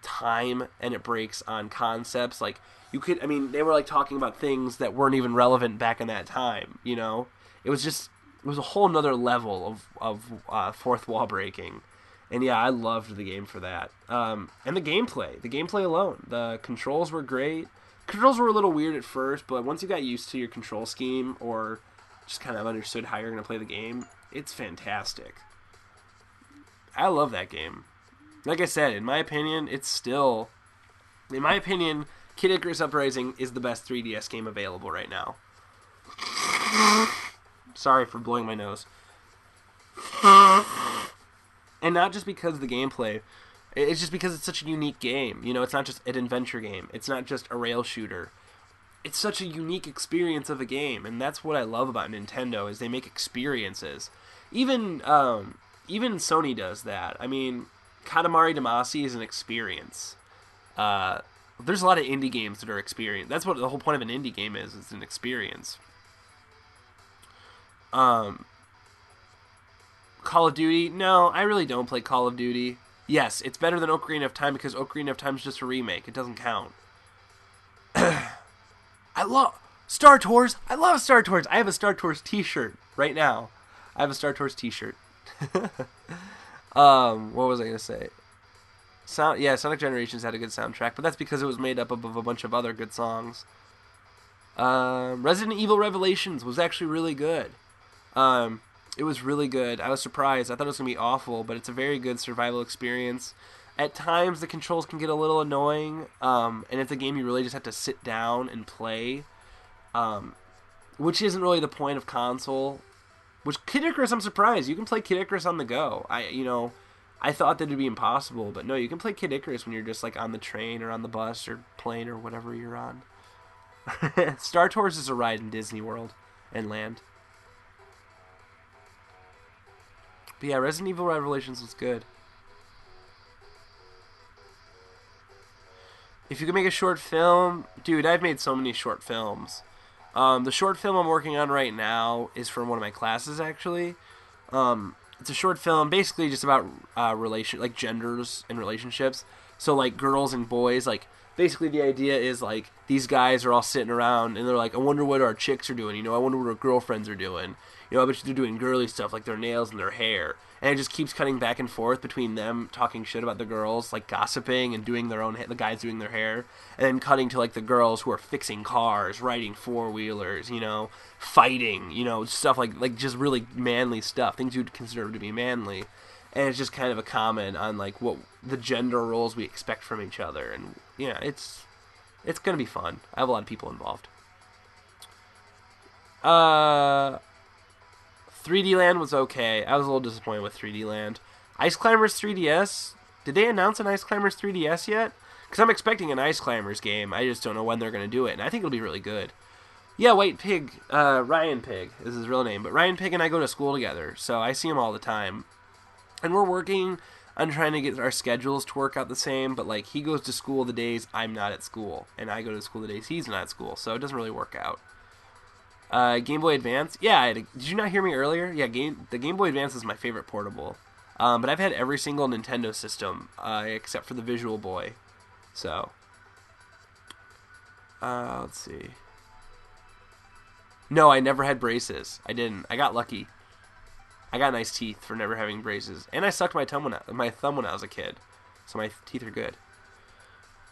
time and it breaks on concepts. Like they were like talking about things that weren't even relevant back in that time. It was a whole nother level of fourth wall breaking. And yeah, I loved the game for that. And the gameplay alone, the controls were great. Controls were a little weird at first, but once you got used to your control scheme or just kind of understood how you're going to play the game, it's fantastic. I love that game. Like I said, in my opinion, Kid Icarus Uprising is the best 3DS game available right now. Sorry for blowing my nose. And not just because of the gameplay. It's just because it's such a unique game. It's not just an adventure game. It's not just a rail shooter. It's such a unique experience of a game, and that's what I love about Nintendo is they make experiences. Even Sony does that. I mean, Katamari Damacy is an experience. There's a lot of indie games that are experience. That's what the whole point of an indie game is. It's an experience. Call of Duty? No, I really don't play Call of Duty. Yes, it's better than Ocarina of Time because Ocarina of Time is just a remake. It doesn't count. I love Star Tours. I love Star Tours. I have a Star Tours t-shirt right now. I have a Star Tours t-shirt. What was I going to say? Sonic Generations had a good soundtrack, but that's because it was made up of a bunch of other good songs. Resident Evil Revelations was actually really good. It was really good. I was surprised. I thought it was going to be awful, but it's a very good survival experience. At times, the controls can get a little annoying, and it's a game you really just have to sit down and play, which isn't really the point of console. Which, Kid Icarus, I'm surprised. You can play Kid Icarus on the go. I thought that it'd be impossible, but no, you can play Kid Icarus when you're just like on the train or on the bus or plane or whatever you're on. Star Tours is a ride in Disney World and Land. But yeah, Resident Evil Revelations was good. If you could make a short film... Dude, I've made so many short films. The short film I'm working on right now is from one of my classes, actually. It's a short film basically just about genders and relationships. So, like, girls and boys, like... Basically, the idea is, like, these guys are all sitting around, and they're like, I wonder what our chicks are doing, I wonder what our girlfriends are doing. I bet you they're doing girly stuff, like their nails and their hair. And it just keeps cutting back and forth between them talking shit about the girls, like, gossiping and doing their own, the guys doing their hair. And then cutting to, like, the girls who are fixing cars, riding four-wheelers, fighting, stuff like just really manly stuff, things you'd consider to be manly. And it's just kind of a comment on, like, what the gender roles we expect from each other. And, it's going to be fun. I have a lot of people involved. 3D Land was okay. I was a little disappointed with 3D Land. Ice Climbers 3DS? Did they announce an Ice Climbers 3DS yet? Because I'm expecting an Ice Climbers game. I just don't know when they're going to do it. And I think it'll be really good. Yeah, White Pig. Ryan Pig is his real name. But Ryan Pig and I go to school together. So I see him all the time. And we're working on trying to get our schedules to work out the same, but, like, he goes to school the days I'm not at school, and I go to school the days he's not at school, so it doesn't really work out. Game Boy Advance? Yeah, did you not hear me earlier? Yeah, the Game Boy Advance is my favorite portable. But I've had every single Nintendo system, except for the Visual Boy. So, let's see. No, I never had braces. I didn't. I got lucky. I got nice teeth for never having braces. And I sucked my thumb when I was a kid. So my teeth are good.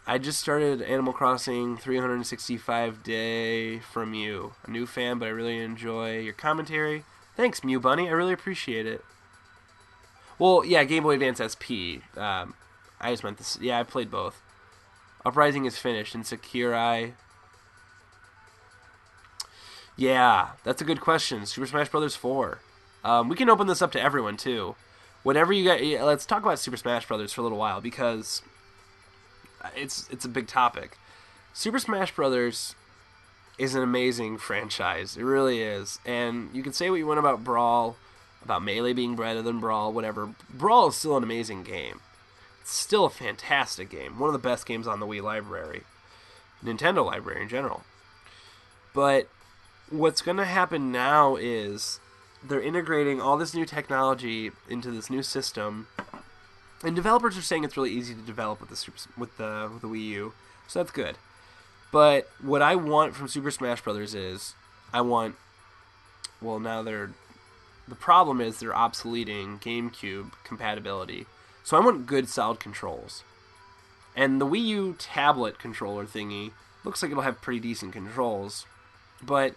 I just started Animal Crossing 365 Day from you. A new fan, but I really enjoy your commentary. Thanks, Mew Bunny. I really appreciate it. Well, yeah, Game Boy Advance SP. I just meant this. Yeah, I played both. Uprising is finished. And Sakurai... Yeah, that's a good question. Super Smash Bros. 4. We can open this up to everyone, too. Whatever you got... Yeah, let's talk about Super Smash Bros. For a little while, because it's a big topic. Super Smash Bros. is an amazing franchise. It really is. And you can say what you want about Brawl, about Melee being better than Brawl, whatever. Brawl is still an amazing game. It's still a fantastic game. One of the best games on the Wii library. Nintendo library in general. But what's going to happen now is they're integrating all this new technology into this new system. And developers are saying it's really easy to develop with the Wii U. So that's good. But what I want from Super Smash Bros. Is I want, well, now the problem is they're obsoleting GameCube compatibility. So I want good, solid controls. And the Wii U tablet controller thingy looks like it'll have pretty decent controls. But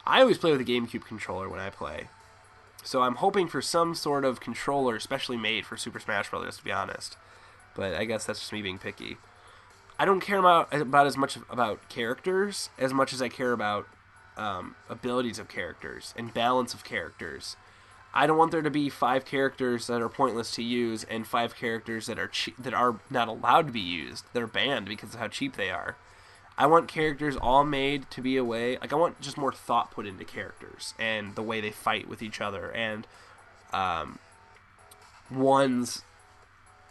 I always play with a GameCube controller when I play. So I'm hoping for some sort of controller specially made for Super Smash Bros., to be honest. But I guess that's just me being picky. I don't care about as much about characters as much as I care about abilities of characters and balance of characters. I don't want there to be 5 characters that are pointless to use and 5 characters that are not allowed to be used. They're banned because of how cheap they are. I want characters all made to be a way. Like, I want just more thought put into characters and the way they fight with each other, and one's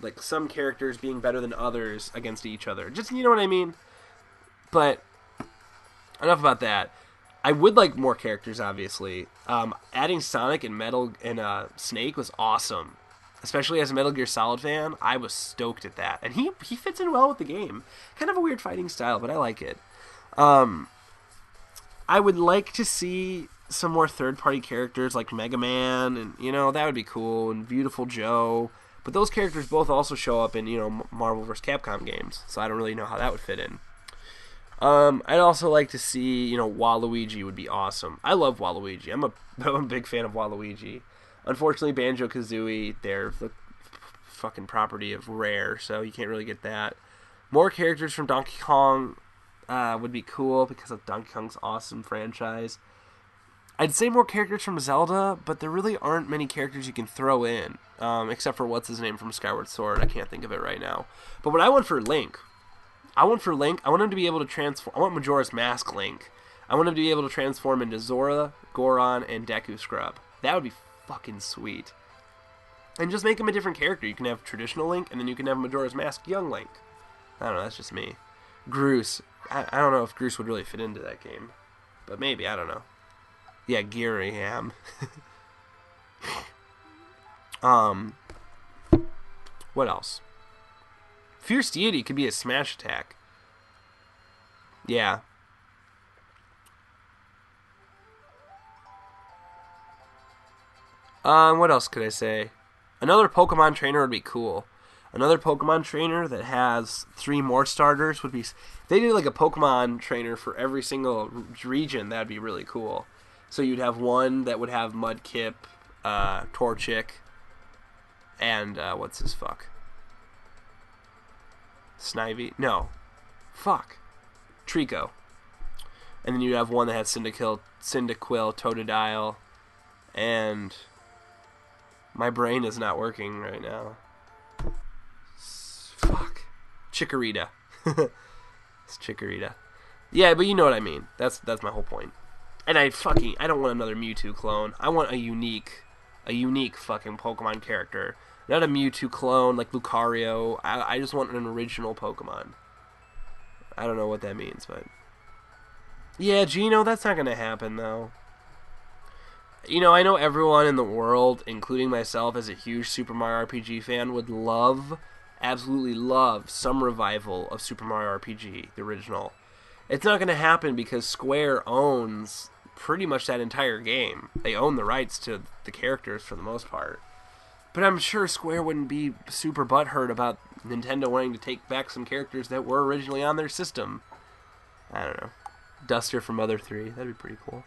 like some characters being better than others against each other. Just, you know what I mean? But enough about that. I would like more characters, obviously. Adding Sonic and Snake was awesome. Especially as a Metal Gear Solid fan, I was stoked at that. And he fits in well with the game. Kind of a weird fighting style, but I like it. I would like to see some more third-party characters like Mega Man, and, that would be cool, and Beautiful Joe. But those characters both also show up in, Marvel vs. Capcom games, so I don't really know how that would fit in. I'd also like to see, Waluigi would be awesome. I love Waluigi. I'm a big fan of Waluigi. Unfortunately, Banjo-Kazooie, they're the fucking property of Rare, so you can't really get that. More characters from Donkey Kong would be cool because of Donkey Kong's awesome franchise. I'd say more characters from Zelda, but there really aren't many characters you can throw in, except for what's-his-name from Skyward Sword. I can't think of it right now. But what I want for Link, I want him to be able to transform. I want Majora's Mask Link. I want him to be able to transform into Zora, Goron, and Deku Scrub. That would be fucking sweet. And just make him a different character. You can have traditional Link, and then you can have Majora's Mask Young Link. I don't know, that's just me. Groose. I don't know if Groose would really fit into that game. But maybe, I don't know. Yeah, Giraham. What else? Fierce Deity could be a smash attack. Yeah. What else could I say? Another Pokemon trainer would be cool. Another Pokemon trainer that has 3 more starters would be... If they did like a Pokemon trainer for every single region, that'd be really cool. So you'd have one that would have Mudkip, Torchic, and, what's his fuck? Snivy? No. Fuck. Trico. And then you'd have one that had Cyndaquil, Totodile, and... My brain is not working right now. Fuck. Chikorita. It's Chikorita. Yeah, but you know what I mean. That's my whole point. And I don't want another Mewtwo clone. I want a unique fucking Pokemon character. Not a Mewtwo clone like Lucario. I just want an original Pokemon. I don't know what that means, but... Yeah, Geno, that's not gonna happen, though. I know everyone in the world, including myself as a huge Super Mario RPG fan, would absolutely love some revival of Super Mario RPG, the original. It's not going to happen because Square owns pretty much that entire game. They own the rights to the characters for the most part. But I'm sure Square wouldn't be super butthurt about Nintendo wanting to take back some characters that were originally on their system. I don't know. Duster from Mother 3, that'd be pretty cool.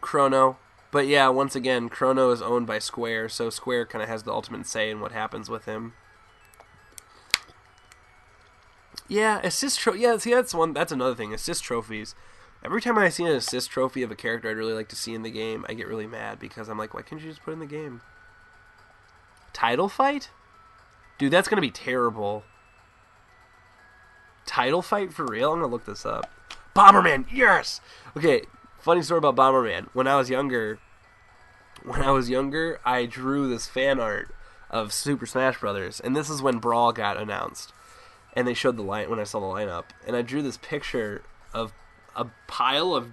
Chrono. But yeah, once again, Chrono is owned by Square, so Square kind of has the ultimate say in what happens with him. Yeah, assist trophy. Yeah, see, that's another thing. Assist trophies. Every time I see an assist trophy of a character I'd really like to see in the game, I get really mad because I'm like, why can't you just put it in the game? Title fight? Dude, that's gonna be terrible. Title fight for real? I'm gonna look this up. Bomberman, yes. Okay, funny story about Bomberman. When I was younger, I drew this fan art of Super Smash Brothers, and this is when Brawl got announced, and they showed the line when I saw the lineup, and I drew this picture of a pile of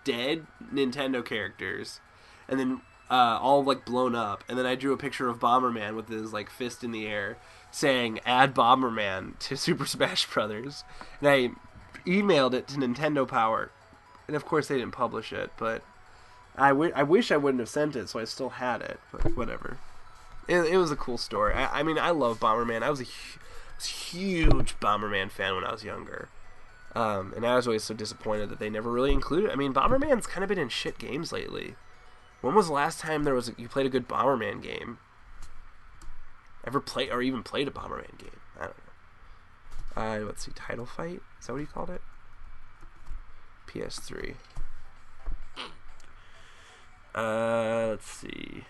dead Nintendo characters, and then all like blown up, and then I drew a picture of Bomberman with his like fist in the air, saying "Add Bomberman to Super Smash Brothers," and I emailed it to Nintendo Power, and of course they didn't publish it, but I wish I wouldn't have sent it, so I still had it, but whatever. It was a cool story. I mean, I love Bomberman. I was a huge Bomberman fan when I was younger. And I was always so disappointed that they never really included it. I mean, Bomberman's kind of been in shit games lately. When was the last time you played a good Bomberman game? Ever play or even played a Bomberman game? I don't know. Let's see, Title Fight? Is that what you called it? PS3. Let's see.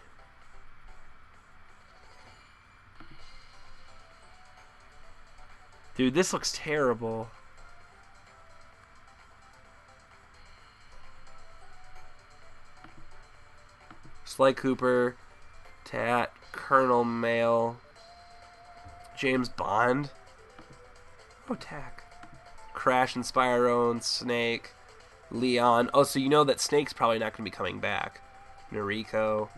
Dude, this looks terrible. Sly Cooper, Tat, Colonel Mail, James Bond. Oh, Tack. Crash and Spyro, Snake, Leon. Oh, so you know that Snake's probably not going to be coming back. Noriko,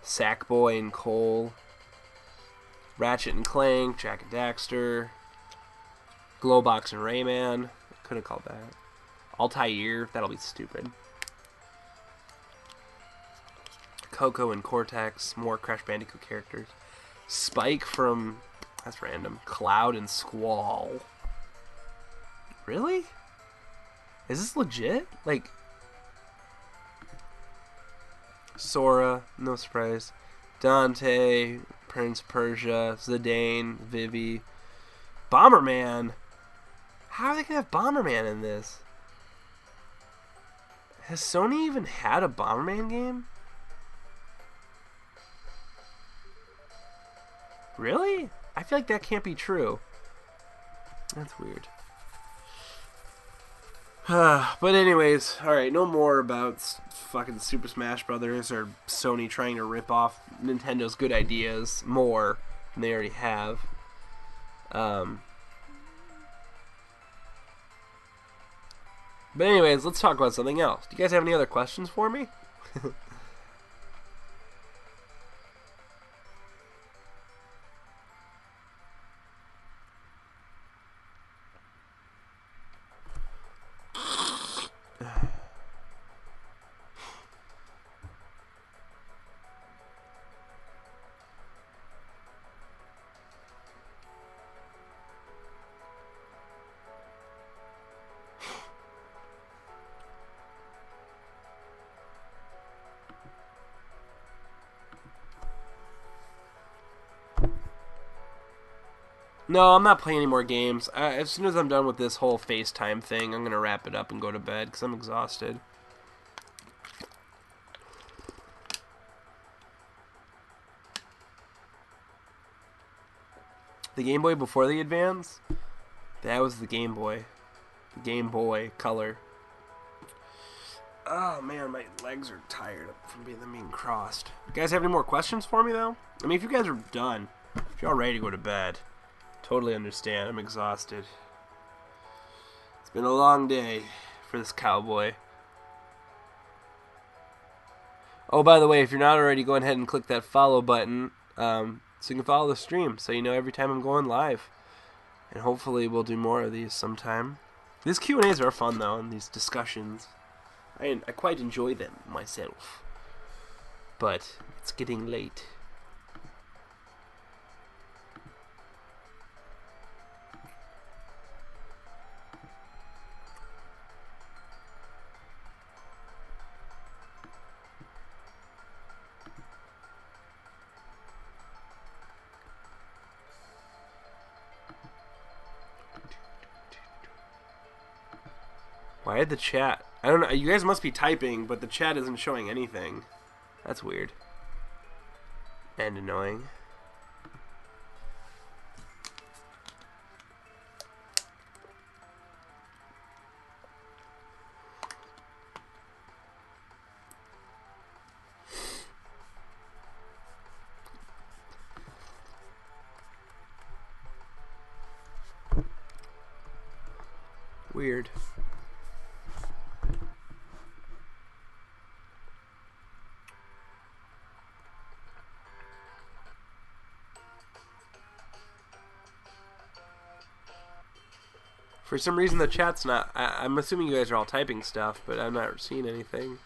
Sackboy and Cole, Ratchet and Clank, Jack and Daxter, Glowbox and Rayman. Could have called that. Altair. That'll be stupid. Coco and Cortex. More Crash Bandicoot characters. Spike from... That's random. Cloud and Squall. Really? Is this legit? Like... Sora. No surprise. Dante. Prince Persia. Zidane. Vivi. Bomberman. How are they going to have Bomberman in this? Has Sony even had a Bomberman game? Really? I feel like that can't be true. That's weird. But anyways, alright, no more about fucking Super Smash Brothers or Sony trying to rip off Nintendo's good ideas more than they already have. But anyways, let's talk about something else. Do you guys have any other questions for me? No, I'm not playing any more games. As soon as I'm done with this whole FaceTime thing, I'm going to wrap it up and go to bed because I'm exhausted. The Game Boy before the Advance? That was the Game Boy. The Game Boy Color. Oh man, my legs are tired from being crossed. You guys have any more questions for me though? I mean, if you guys are done, if you're all ready to go to bed, totally understand. I'm exhausted. It's been a long day for this cowboy. Oh, by the way, if you're not already, go ahead and click that follow button so you can follow the stream so you know every time I'm going live. And hopefully we'll do more of these sometime. These Q&As are fun though, and these discussions. I quite enjoy them myself. But it's getting late. Why did the chat... I don't know. You guys must be typing, but the chat isn't showing anything. That's weird. And annoying. Weird. For some reason, the chat's not... I'm assuming you guys are all typing stuff, but I'm not seeing anything.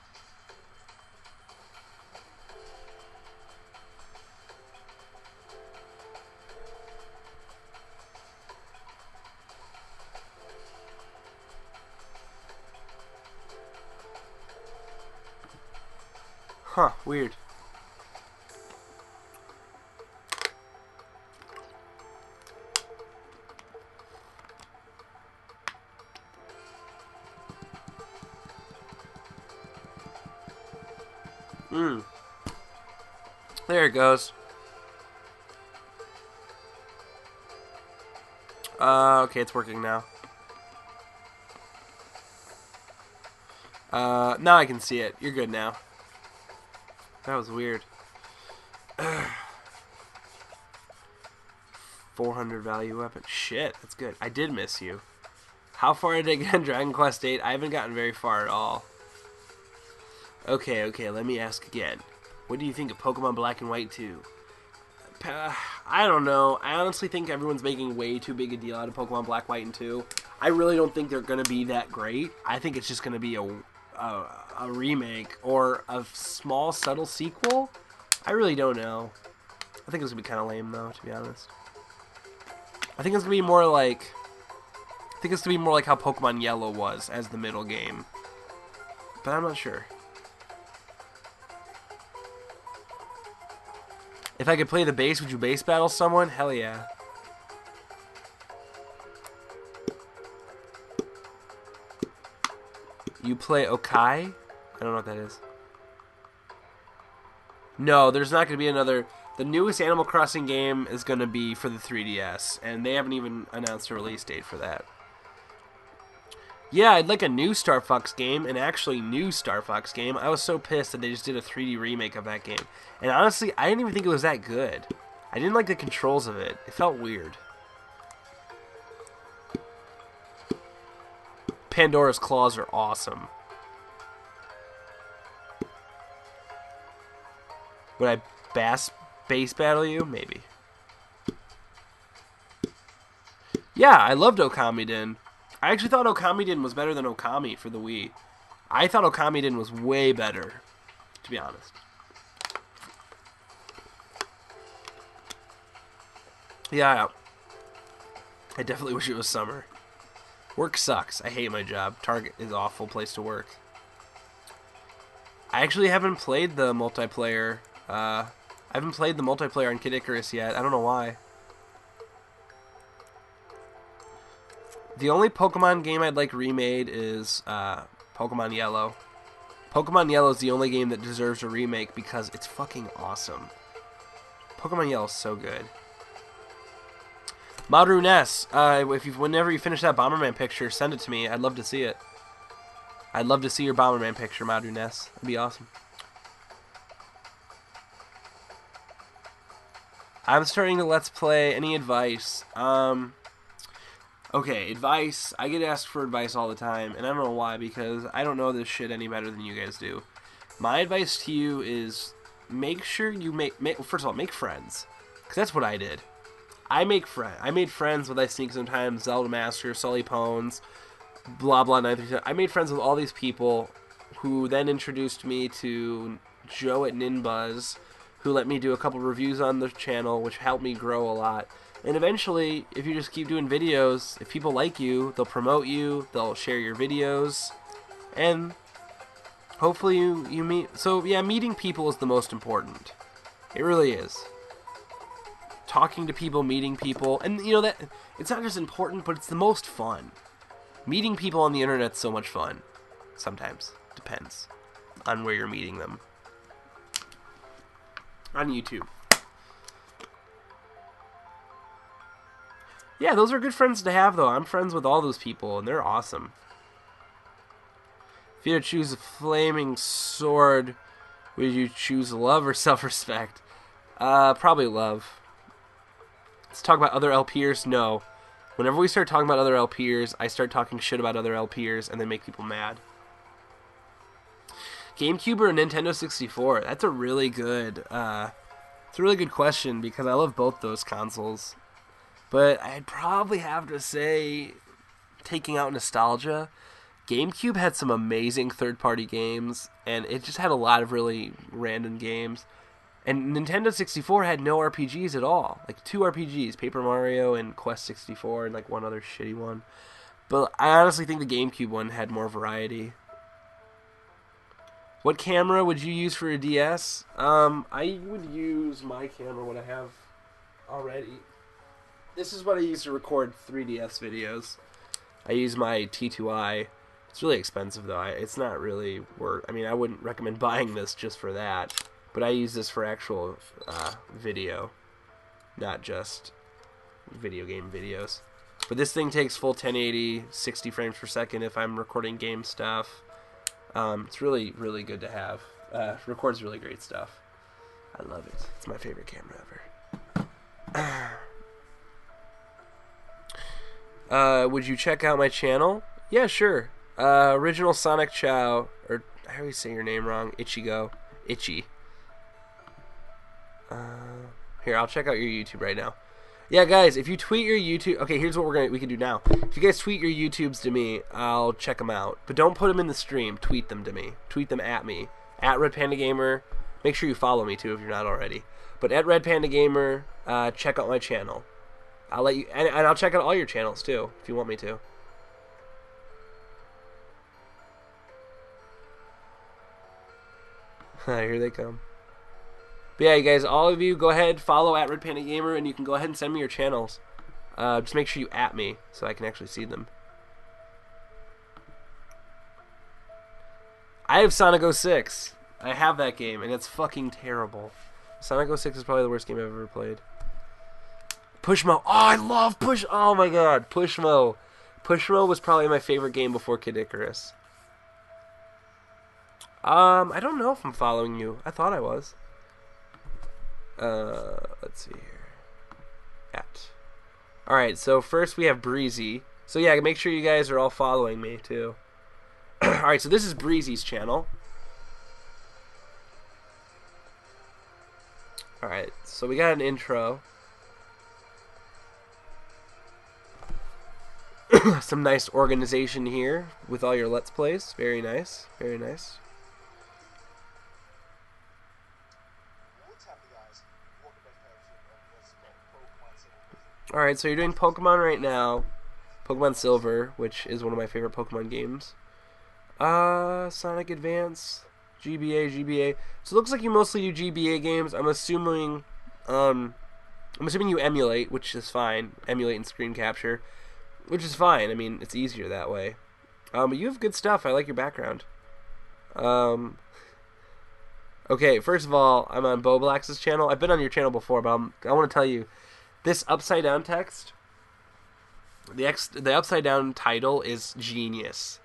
Huh, weird. There it goes. Okay, it's working now. Now I can see it. You're good now. That was weird. 400 value weapon. Shit, that's good. I did miss you. How far did I get in Dragon Quest VIII? I haven't gotten very far at all. Okay, let me ask again. What do you think of Pokemon Black and White 2? I don't know. I honestly think everyone's making way too big a deal out of Pokemon Black, White, and 2. I really don't think they're going to be that great. I think it's just going to be a remake or a small, subtle sequel. I really don't know. I think it's going to be kind of lame, though, to be honest. I think it's going to be more like... how Pokemon Yellow was as the middle game. But I'm not sure. If I could play the base, would you base battle someone? Hell yeah. You play Okai? I don't know what that is. No, there's not going to be another... The newest Animal Crossing game is going to be for the 3DS, and they haven't even announced a release date for that. Yeah, I'd like a new Star Fox game, an actually new Star Fox game. I was so pissed that they just did a 3D remake of that game. And honestly, I didn't even think it was that good. I didn't like the controls of it. It felt weird. Pandora's claws are awesome. Would I base battle you? Maybe. Yeah, I loved Okamiden. I actually thought Okamiden was better than Okami for the Wii. I thought Okamiden was way better, to be honest. Yeah, I definitely wish it was summer. Work sucks. I hate my job. Target is an awful place to work. I actually haven't played the multiplayer. I haven't played the multiplayer on Kid Icarus yet. I don't know why. The only Pokemon game I'd like remade is Pokemon Yellow. Pokemon Yellow is the only game that deserves a remake because it's fucking awesome. Pokemon Yellow is so good. Maru Ness, whenever you finish that Bomberman picture, send it to me. I'd love to see it. I'd love to see your Bomberman picture, Maru Ness. That'd be awesome. I'm starting to Let's Play. Any advice? Okay, advice. I get asked for advice all the time, and I don't know why, because I don't know this shit any better than you guys do. My advice to you is make sure you first of all, make friends. Because that's what I did. I made friends with iSneak sometimes, Zelda Master, Sully Pones, blah blah 937. I made friends with all these people who then introduced me to Joe at Ninbuzz, who let me do a couple reviews on the channel, which helped me grow a lot. And eventually, if you just keep doing videos, if people like you, they'll promote you, they'll share your videos, and hopefully you meet... So, yeah, meeting people is the most important. It really is. Talking to people, meeting people, and, you know, that it's not just important, but it's the most fun. Meeting people on the internet's so much fun. Sometimes. Depends on where you're meeting them. On YouTube. Yeah, those are good friends to have, though. I'm friends with all those people, and they're awesome. If you had to choose a flaming sword, would you choose love or self-respect? Probably love. Let's talk about other LPers. No. Whenever we start talking about other LPers, I start talking shit about other LPers and then make people mad. GameCube or Nintendo 64? That's a really good question because I love both those consoles. But I'd probably have to say, taking out nostalgia, GameCube had some amazing third-party games, and it just had a lot of really random games. And Nintendo 64 had no RPGs at all. Like 2 RPGs, Paper Mario and Quest 64, and like one other shitty one. But I honestly think the GameCube one had more variety. What camera would you use for a DS? I would use my camera, what I have already. This is what I use to record 3DS videos. I use my T2i. It's really expensive though. It's not really worth. I mean, I wouldn't recommend buying this just for that. But I use this for actual video, not just video game videos. But this thing takes full 1080, 60 frames per second if I'm recording game stuff. It's really, really good to have. Records really great stuff. I love it. It's my favorite camera ever. Would you check out my channel? Yeah, sure. Original Sonic Chow, or I always say your name wrong. Ichigo. Itchy. Here, I'll check out your YouTube right now. Yeah, guys, if you tweet your YouTube... Okay, here's what we can do now. If you guys tweet your YouTubes to me, I'll check them out. But don't put them in the stream. Tweet them to me. Tweet them at me. At RedPandaGamer. Make sure you follow me, too, if you're not already. But at RedPandaGamer, check out my channel. I'll let you... And I'll check out all your channels, too, if you want me to. Here they come. But yeah, you guys, all of you, go ahead, follow at RedPandaGamer, and you can go ahead and send me your channels. Just make sure you at me so I can actually see them. I have Sonic 06. I have that game, and it's fucking terrible. Sonic 06 is probably the worst game I've ever played. Pushmo. Oh, I love Push. Oh my god, Pushmo. Pushmo was probably my favorite game before Kid Icarus. I don't know if I'm following you. I thought I was. Let's see here. Alright, so first we have Breezy. So yeah, make sure you guys are all following me too. Alright, so this is Breezy's channel. Alright, so we got an intro. Some nice organization here with all your Let's Plays. Very nice. Very nice. Alright, so you're doing Pokemon right now. Pokemon Silver, which is one of my favorite Pokemon games. Sonic Advance, GBA. So it looks like you mostly do GBA games. I'm assuming you emulate, which is fine. Emulate and screen capture, which is fine. I mean, it's easier that way. But you have good stuff. I like your background. Okay, first of all, I'm on Boblax's channel. I've been on your channel before, but I want to tell you, this upside down text, the upside down title is genius.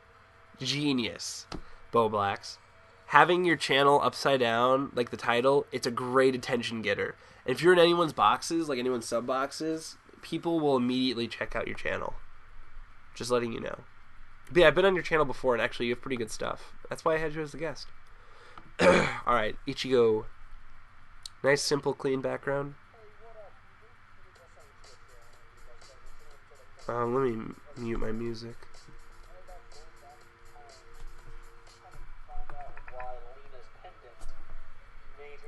Genius, Boblax. Having your channel upside down, like the title, it's a great attention getter. And if you're in anyone's boxes, like anyone's sub boxes, people will immediately check out your channel. Just letting you know. But yeah, I've been on your channel before, and actually you have pretty good stuff. That's why I had you as a guest. Alright, Ichigo. Nice, simple, clean background. Let me mute my music.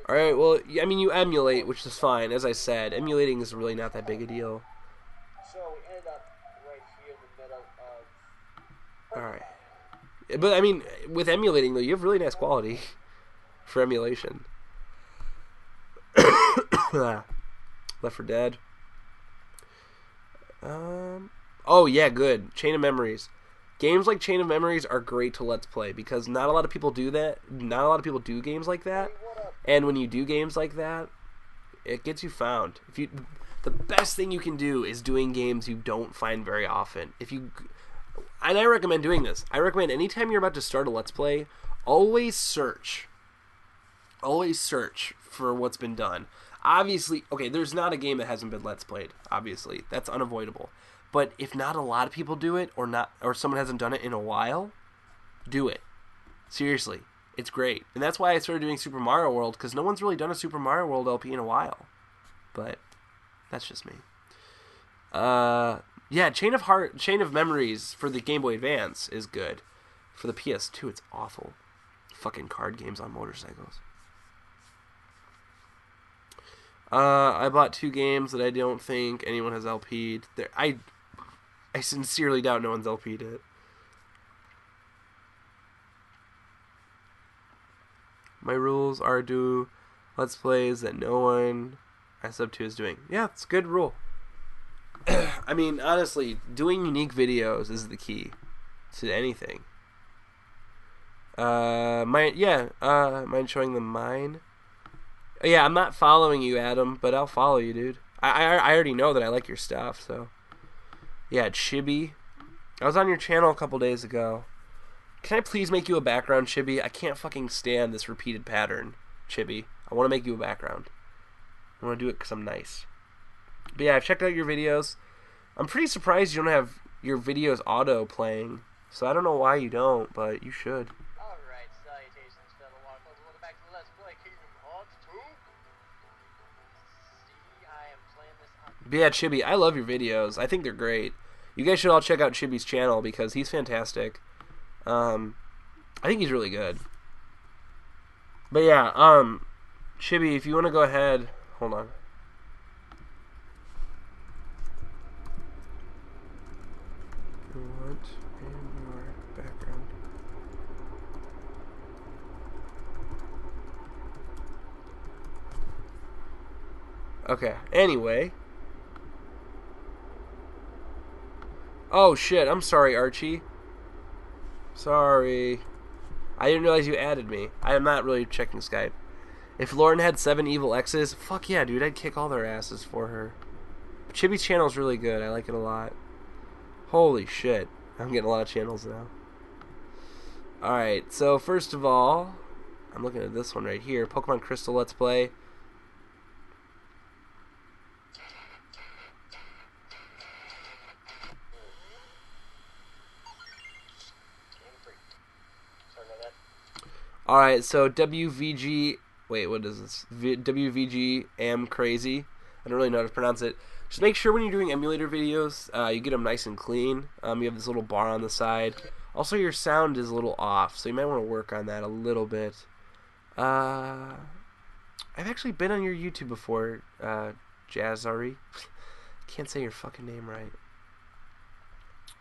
Alright, well, I mean, you emulate, which is fine. As I said, emulating is really not that big a deal. So we ended up right here in the middle of... Alright. But, I mean, with emulating, though, you have really nice quality for emulation. Left 4 Dead. Oh, yeah, good. Chain of Memories. Games like Chain of Memories are great to Let's Play because not a lot of people do that. Not a lot of people do games like that. And when you do games like that, it gets you found. The best thing you can do is doing games you don't find very often. And I recommend doing this. I recommend anytime you're about to start a Let's Play, always search. Always search for what's been done. Obviously, okay, there's not a game that hasn't been Let's Played, obviously. That's unavoidable. But if not a lot of people do it, or someone hasn't done it in a while, do it. Seriously, it's great. And that's why I started doing Super Mario World, because no one's really done a Super Mario World LP in a while. But that's just me. Yeah, Chain of Memories for the Game Boy Advance is good. For the PS2, it's awful. Fucking card games on motorcycles. I bought 2 games that I don't think anyone has LP'd. I sincerely doubt no one's LP'd it. My rules are do Let's Plays that no one I sub to is doing. Yeah, it's a good rule. I mean, honestly, doing unique videos is the key to anything. Mind showing them mine? Yeah, I'm not following you, Adam, but I'll follow you, dude. I already know that I like your stuff, so. Yeah, Chibi. I was on your channel a couple days ago. Can I please make you a background, Chibi? I can't fucking stand this repeated pattern, Chibi. I want to make you a background. I want to do it because I'm nice. But yeah, I've checked out your videos. I'm pretty surprised you don't have your videos auto playing. So I don't know why you don't, but you should. Alright, salutations, fellow waterfalls. Welcome back to Let's Play Kingdom Hearts 2. See, I am playing this on... But yeah, Chibi, I love your videos. I think they're great. You guys should all check out Chibi's channel because he's fantastic. I think he's really good. But yeah, Chibi, if you want to go ahead, hold on. What in your background? Okay, anyway. Oh shit, I'm sorry, Archie. Sorry. I didn't realize you added me. I am not really checking Skype. If Lauren had 7 evil exes, fuck yeah, dude, I'd kick all their asses for her. But Chibi's channel is really good. I like it a lot. Holy shit. I'm getting a lot of channels now. Alright, so first of all, I'm looking at this one right here. Pokemon Crystal Let's Play. Alright, so WVG... Wait, what is this? WVG am crazy. I don't really know how to pronounce it. Just make sure when you're doing emulator videos, you get them nice and clean. You have this little bar on the side. Also, your sound is a little off, so you might want to work on that a little bit. I've actually been on your YouTube before, Jazzari. Can't say your fucking name right.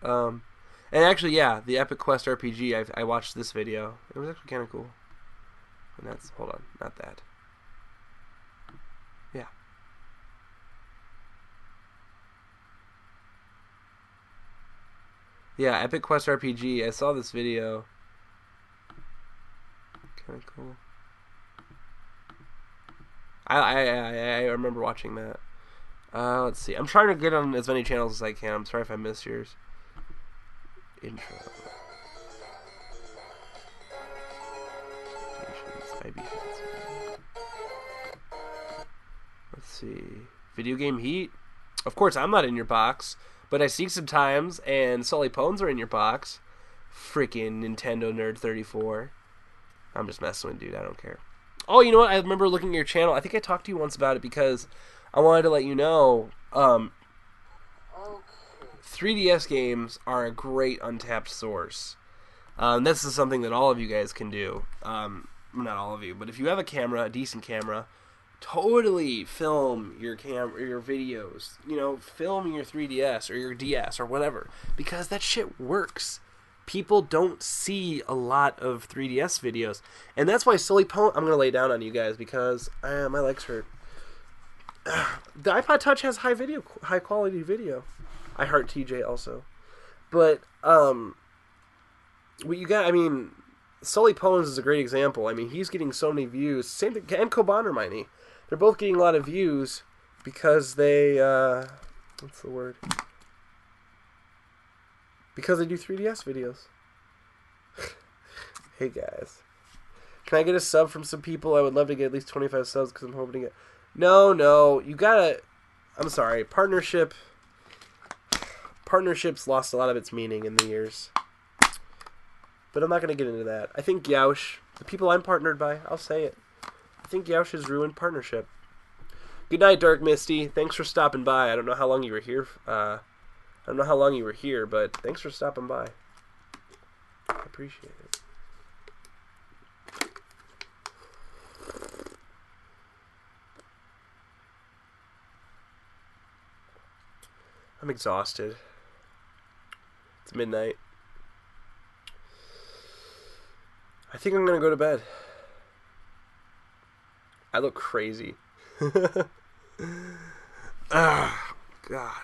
And actually, yeah, the Epic Quest RPG, I watched this video. It was actually kind of cool. And that's, hold on, not that. Yeah. Yeah, Epic Quest RPG, I saw this video. Kind of cool. I remember watching that. Let's see. I'm trying to get on as many channels as I can. I'm sorry if I missed yours. Intro. Let's see. Video game heat. Of course, I'm not in your box, but I see sometimes, and Sully Pones are in your box. Freaking Nintendo Nerd 34. I'm just messing with you, dude. I don't care. Oh, you know what? I remember looking at your channel. I think I talked to you once about it because I wanted to let you know. 3DS games are a great untapped source. This is something that all of you guys can do. Not all of you, but if you have a camera, a decent camera, totally film your videos. You know, film your 3DS or your DS or whatever, because that shit works. People don't see a lot of 3DS videos, and that's why Silly Pone. I'm gonna lay down on you guys because my legs hurt. The iPod Touch has high quality video. I heart TJ also, but what you got? I mean, Sully Pones is a great example. I mean, he's getting so many views. Same thing, and Kobanermini. They're both getting a lot of views because they what's the word? Because they do 3DS videos. Hey guys, can I get a sub from some people? I would love to get at least 25 subs because I'm hoping to get. partnerships lost a lot of its meaning in the years. But I'm not going to get into that. I think Yaush, the people I'm partnered by, I'll say it. I think Yaush has ruined partnership. Good night, Dark Misty. Thanks for stopping by. I don't know how long you were here. But thanks for stopping by. I appreciate it. I'm exhausted. It's midnight. I think I'm going to go to bed. I look crazy. Ah, God.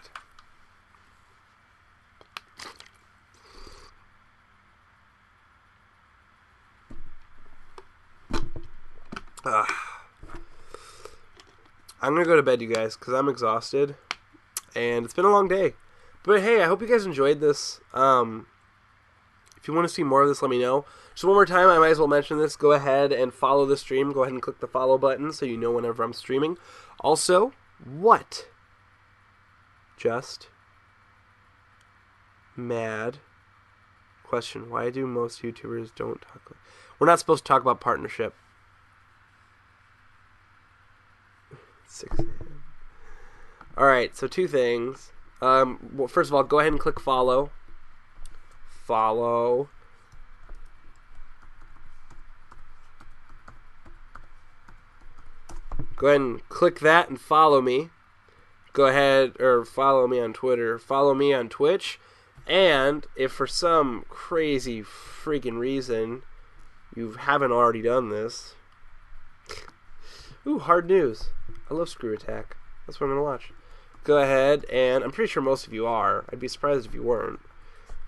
I'm going to go to bed, you guys, because I'm exhausted. And it's been a long day. But hey, I hope you guys enjoyed this. If you want to see more of this, let me know. Just one more time, I might as well mention this. Go ahead and follow the stream. Go ahead and click the follow button so you know whenever I'm streaming. Also, what? Just mad. Question, why do most YouTubers don't talk? We're not supposed to talk about partnership. 6 a.m. Alright, so 2 things. Well, first of all, go ahead and click follow. Follow. Go ahead and click that and follow me. Go ahead, or follow me on Twitter. Follow me on Twitch. And if for some crazy freaking reason you haven't already done this. Ooh, hard news. I love Screw Attack. That's what I'm going to watch. Go ahead, and I'm pretty sure most of you are. I'd be surprised if you weren't.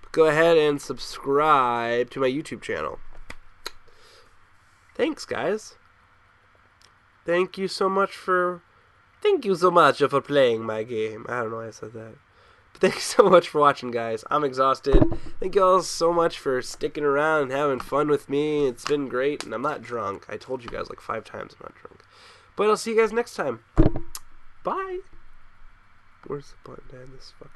But go ahead and subscribe to my YouTube channel. Thanks, guys. Thank you so much for playing my game. I don't know why I said that. But thank you so much for watching, guys. I'm exhausted. Thank you all so much for sticking around and having fun with me. It's been great, and I'm not drunk. I told you guys like 5 times I'm not drunk. But I'll see you guys next time. Bye. Where's the button to end this fucking